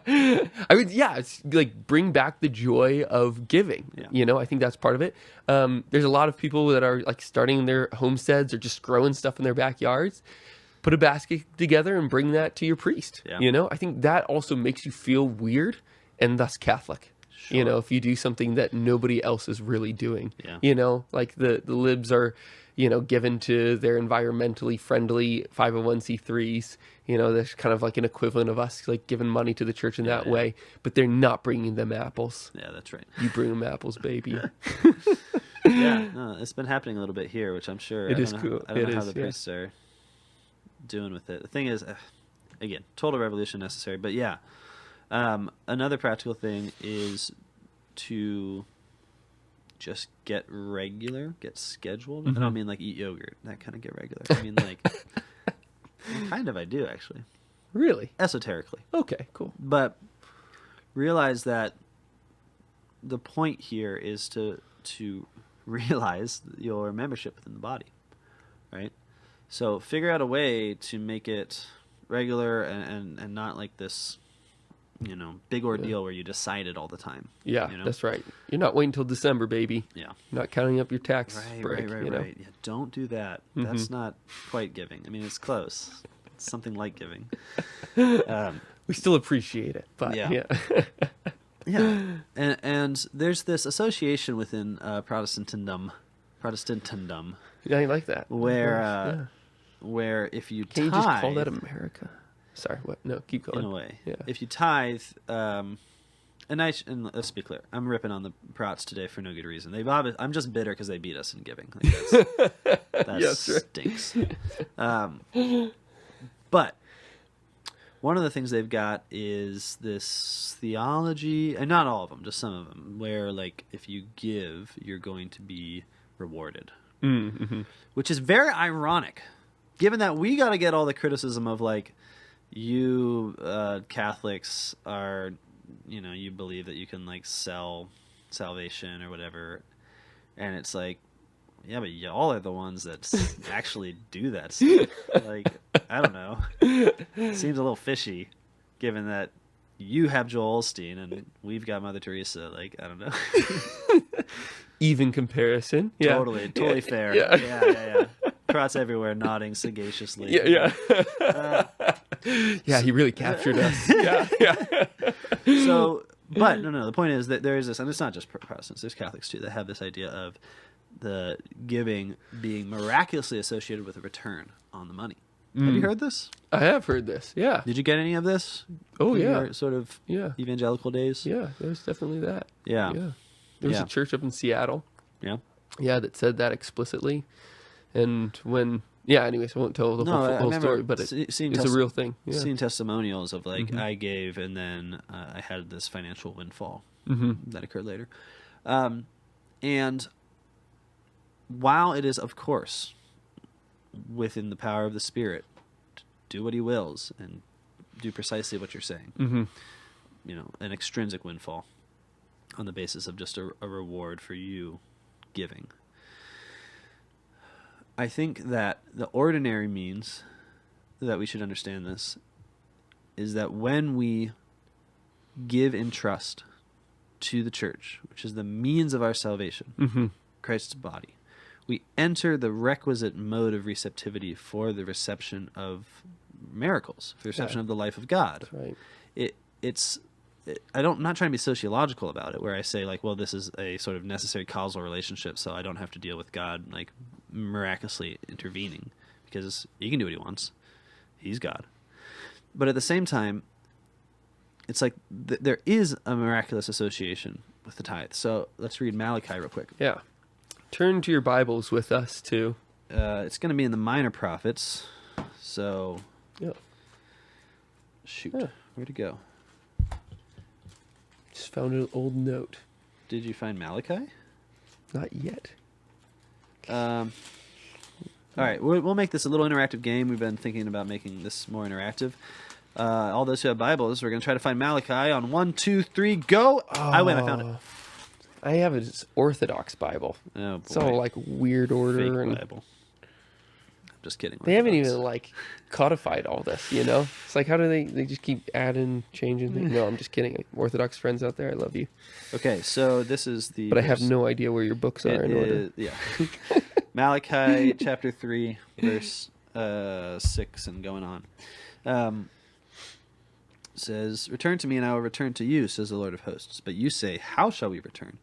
It's like bring back the joy of giving. Yeah. I think that's part of it. There's a lot of people that are like starting their homesteads or just growing stuff in their backyards. Put a basket together and bring that to your priest. Yeah. I think that also makes you feel weird and thus Catholic. Sure. If you do something that nobody else is really doing. Yeah. Like the libs are, given to their environmentally friendly 501c3s. There's kind of like an equivalent of us like giving money to the church in that way, but they're not bringing them apples. Yeah, that's right. You bring them apples, baby. No, it's been happening a little bit here, which I'm sure it is cool. I don't know how the priests are doing with it. The thing is, again, total revolution necessary, but yeah. Another practical thing is to just get scheduled. I don't mean like eat yogurt, that kind of get regular. I mean like, kind of I do actually. Really? Esoterically. Okay, cool. But realize that the point here is to realize your membership within the body, right? So figure out a way to make it regular and not like this, big ordeal where you decide it all the time. Yeah, that's right. You're not waiting until December, baby. Yeah. You're not counting up your tax break. Right. Yeah, don't do that. Mm-hmm. That's not quite giving. I mean, it's close. It's something like giving. We still appreciate it, but yeah. Yeah. And there's this association within Protestantendom. Yeah, I like that. Where if you Can tithe... you just call that America? Sorry, what? No, keep going. In a way. Yeah. If you tithe, and let's be clear, I'm ripping on the Prots today for no good reason. I'm just bitter because they beat us in giving. Like that stinks. But one of the things they've got is this theology, and not all of them, just some of them, where like if you give, you're going to be rewarded, which is very ironic, given that we got to get all the criticism of like, you Catholics are, you believe that you can like sell salvation or whatever, and it's like, yeah, but y'all are the ones that actually do that stuff. Like, I don't know. Seems a little fishy, given that you have Joel Osteen and we've got Mother Teresa. Like, I don't know. Even comparison. Yeah. Totally fair. Yeah. Crots everywhere, nodding sagaciously. Yeah. Yeah, he really captured us. Yeah. So, but no. The point is that there is this, and it's not just Protestants. There's Catholics too that have this idea of the giving being miraculously associated with a return on the money. Have you heard this? I have heard this. Yeah. Did you get any of this? Oh, in yeah. Your sort of evangelical days. Yeah, there's definitely that. Yeah. There was a church up in Seattle. Yeah. Yeah, that said that explicitly. And when, anyways, I won't tell the whole story, but it's a real thing. Yeah. Seeing testimonials of like, I gave and then I had this financial windfall that occurred later. And while it is, of course, within the power of the Spirit to do what he wills and do precisely what you're saying, an extrinsic windfall on the basis of just a reward for you giving. I think that the ordinary means that we should understand this is that when we give in trust to the church, which is the means of our salvation, Christ's body, we enter the requisite mode of receptivity for the reception of miracles, for the reception of the life of God. That's right. I'm not trying to be sociological about it, where I say like, well, this is a sort of necessary causal relationship, so I don't have to deal with God like miraculously intervening, because he can do what he wants. He's God. But at the same time, it's like there is a miraculous association with the tithe. So let's read Malachi real quick. Yeah. Turn to your Bibles with us too. It's going to be in the Minor Prophets. So, Yeah. shoot, Yeah. where'd it go? Just found an old note. Did you find Malachi? Not yet. All right, we'll make this a little interactive game. We've been thinking about making this more interactive. All those who have Bibles, we're going to try to find Malachi on 1, 2, 3, go! I win, I found it. I have an Orthodox Bible. Oh, boy. It's all like weird order. Fake and Bible. I'm just kidding. They haven't even like codified all this, you know? It's like, how do they just keep adding, changing things? No, I'm just kidding. Orthodox friends out there, I love you. Okay, so this is the... But I have no idea where your books are in order. Yeah. Malachi chapter 3, verse 6 and going on. Says, "Return to me, and I will return to you, says the Lord of hosts. But you say, how shall we return?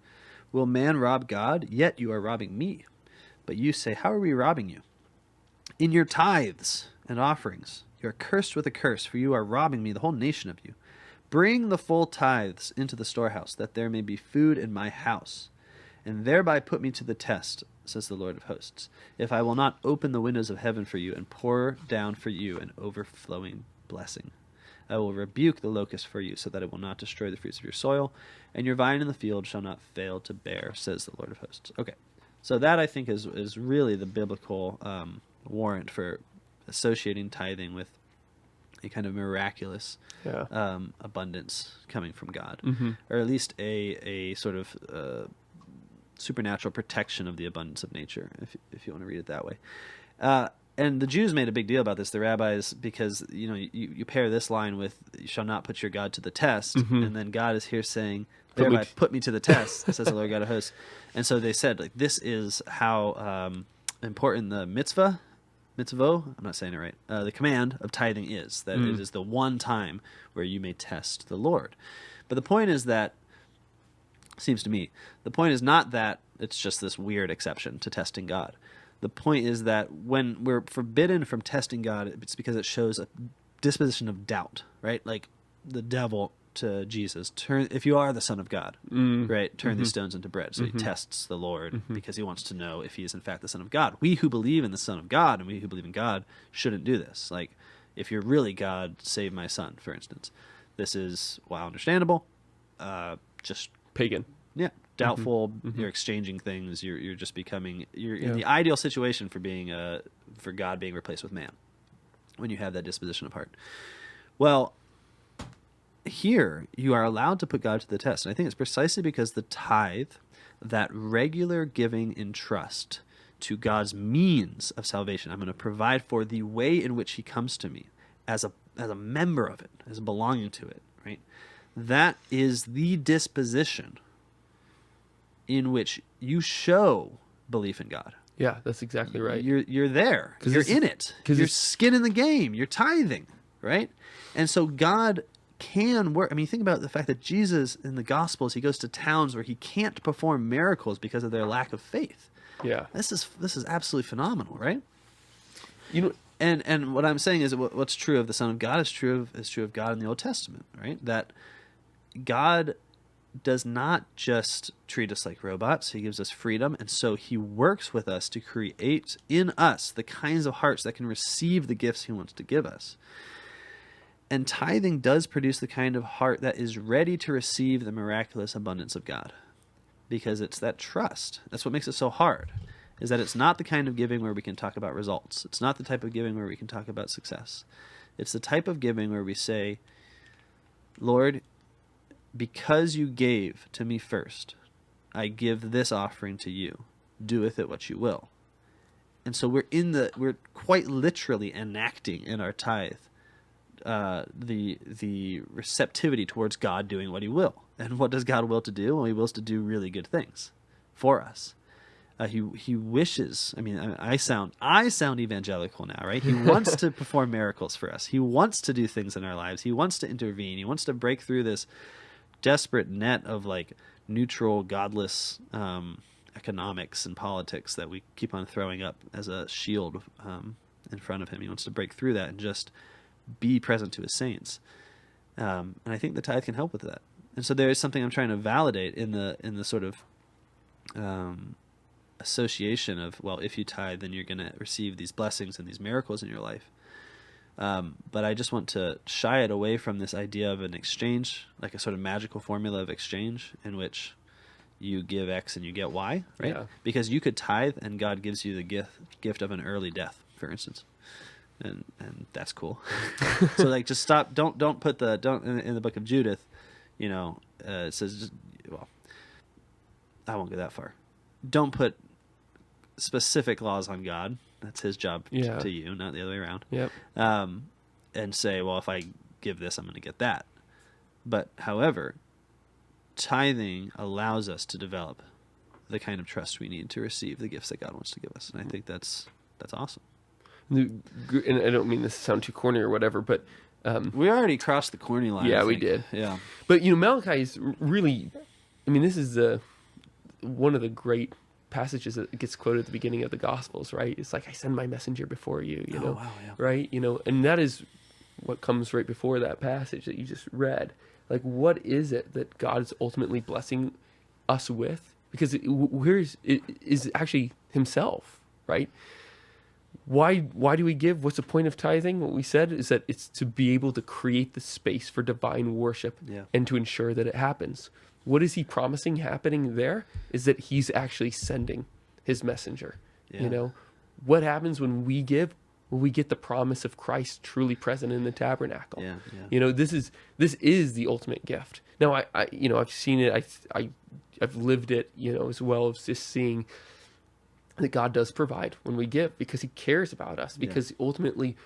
Will man rob God? Yet you are robbing me. But you say, how are we robbing you? In your tithes and offerings, you are cursed with a curse, for you are robbing me, the whole nation of you. Bring the full tithes into the storehouse, that there may be food in my house, and thereby put me to the test, says the Lord of hosts, if I will not open the windows of heaven for you and pour down for you an overflowing blessing. I will rebuke the locust for you, so that it will not destroy the fruits of your soil, and your vine in the field shall not fail to bear, says the Lord of hosts." Okay, so that I think is really the biblical warrant for associating tithing with a kind of miraculous abundance coming from God, or at least a sort of supernatural protection of the abundance of nature, if you want to read it that way. And the Jews made a big deal about this, the rabbis, because you pair this line with "you shall not put your God to the test," and then God is here saying, "Thereby put me to the test," says the Lord God of hosts. And so they said, like, this is how important the mitzvah, I'm not saying it right, the command of tithing is, that it is the one time where you may test the Lord. But the point is that, seems to me, the point is not that it's just this weird exception to testing God. The point is that when we're forbidden from testing God, it's because it shows a disposition of doubt, right? Like the devil to Jesus, if you are the Son of God, right, turn these stones into bread. So he tests the Lord because he wants to know if he is in fact the Son of God. We who believe in the Son of God and we who believe in God shouldn't do this. Like, if you're really God, save my son, for instance. This is, while understandable, just pagan. Yeah, doubtful. You're exchanging things. You're just becoming. You're in the ideal situation for God being replaced with man, when you have that disposition of heart. Well, here you are allowed to put God to the test, and I think it's precisely because the tithe, that regular giving in trust to God's means of salvation, I'm going to provide for the way in which He comes to me as a member of it, as belonging to it. Right, that is the disposition in which you show belief in God. Yeah, that's exactly right. You're there. You're in it. You're skin in the game. You're tithing, right? And so God can work. I mean, think about the fact that Jesus in the Gospels, he goes to towns where he can't perform miracles because of their lack of faith. Yeah, this is absolutely phenomenal, right? And what I'm saying is what's true of the Son of God is true of God in the Old Testament, right? That God does not just treat us like robots. He gives us freedom, and so he works with us to create in us the kinds of hearts that can receive the gifts he wants to give us. And tithing does produce the kind of heart that is ready to receive the miraculous abundance of God, because it's that trust. That's what makes it so hard, is that it's not the kind of giving where we can talk about results. It's not the type of giving where we can talk about success. It's the type of giving where we say, Lord, because you gave to me first, I give this offering to you. Do with it what you will. And so we're quite literally enacting in our tithe the receptivity towards God doing what he will. And what does God will to do? Well, he wills to do really good things for us. He wishes. I mean, I sound evangelical now, right? He wants to perform miracles for us. He wants to do things in our lives. He wants to intervene. He wants to break through this desperate net of like neutral, godless economics and politics that we keep on throwing up as a shield in front of him. He wants to break through that and just be present to his saints. And I think the tithe can help with that. And so there is something I'm trying to validate in the sort of association of, well, if you tithe, then you're going to receive these blessings and these miracles in your life. But I just want to shy it away from this idea of an exchange, like a sort of magical formula of exchange in which you give X and you get Y, right? Yeah. Because you could tithe and God gives you the gift of an early death, for instance. And that's cool. So like, just stop. Don't put in the book of Judith, it says, I won't go that far. Don't put specific laws on God. That's his job to you, not the other way around. Yep. And say, well, if I give this, I'm going to get that. But however, tithing allows us to develop the kind of trust we need to receive the gifts that God wants to give us. And I think that's awesome. And I don't mean this to sound too corny or whatever, but we already crossed the corny line. Yeah, we did. Yeah. But Malachi is really, this is one of the great passages that gets quoted at the beginning of the Gospels, right? It's like, I send my messenger before you, Oh, wow, yeah. right? And that is what comes right before that passage that you just read. Like, what is it that God is ultimately blessing us with? Because it is actually himself, right? Why do we give? What's the point of tithing? What we said is that it's to be able to create the space for divine worship and to ensure that it happens. What is he promising happening there is that he's actually sending his messenger. Yeah. What happens when we give? Well, we get the promise of Christ truly present in the tabernacle. Yeah. This is the ultimate gift. Now, I've seen it. I've lived it. As well as just seeing that God does provide when we give because he cares about us. Because ultimately,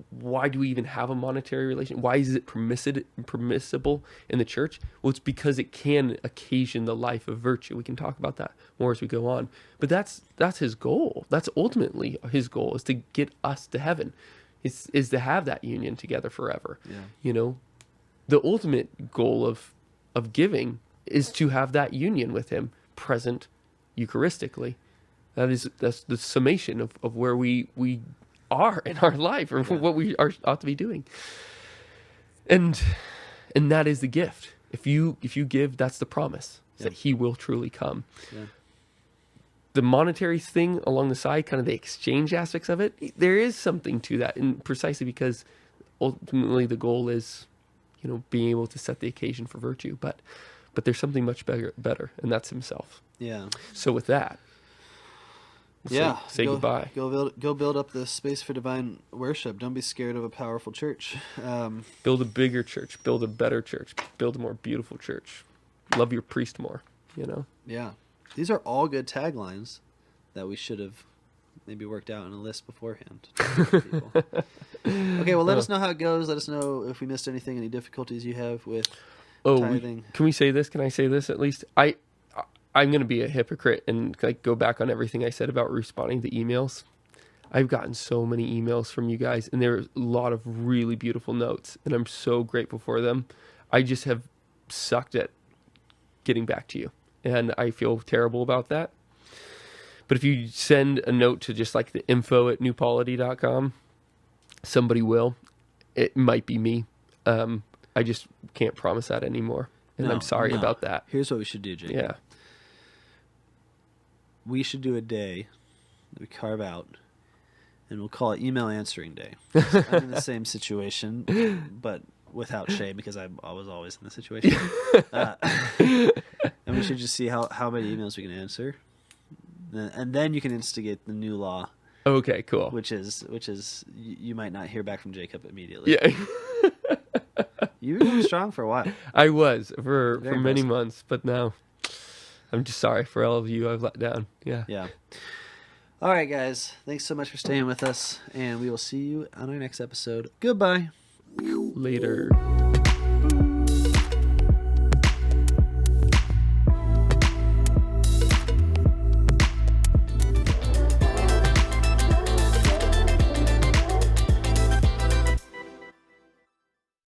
why do we even have a monetary relation? Why is it permissible in the church? Well, it's because it can occasion the life of virtue. We can talk about that more as we go on. But that's his goal. That's ultimately his goal, is to get us to heaven. Is to have that union together forever. Yeah. The ultimate goal of giving is to have that union with him present Eucharistically. That's the summation of where we are in our life, or what we ought to be doing. And that is the gift. If you give, that's the promise, that he will truly come. Yeah. The monetary thing along the side, kind of the exchange aspects of it, there is something to that, and precisely because ultimately the goal is, being able to set the occasion for virtue. But there's something much better, and that's himself. Yeah. So with that, say goodbye. Go build up the space for divine worship. Don't be scared of a powerful church. Build a bigger church. Build a better church. Build a more beautiful church. Love your priest more. Yeah. These are all good taglines that we should have maybe worked out in a list beforehand. Okay, well, let us know how it goes. Let us know if we missed anything, any difficulties you have with tithing. Can we say this? Can I say this at least? I'm going to be a hypocrite and go back on everything I said about responding to emails. I've gotten so many emails from you guys, and there are a lot of really beautiful notes, and I'm so grateful for them. I just have sucked at getting back to you, and I feel terrible about that. But if you send a note to just the info@newpolity.com, somebody will. It might be me. I just can't promise that anymore, and I'm sorry about that. Here's what we should do, Jake. Yeah. We should do a day that we carve out, and we'll call it Email Answering Day. I'm in the same situation, but without shame, because I was always in the situation. And we should just see how many emails we can answer, and then you can instigate the new law. Okay, cool. Which is you might not hear back from Jacob immediately. Yeah. You were strong for a while. I was for many months, but now I'm just sorry for all of you I've let down. Yeah. Yeah. All right, guys. Thanks so much for staying with us, and we will see you on our next episode. Goodbye. Later.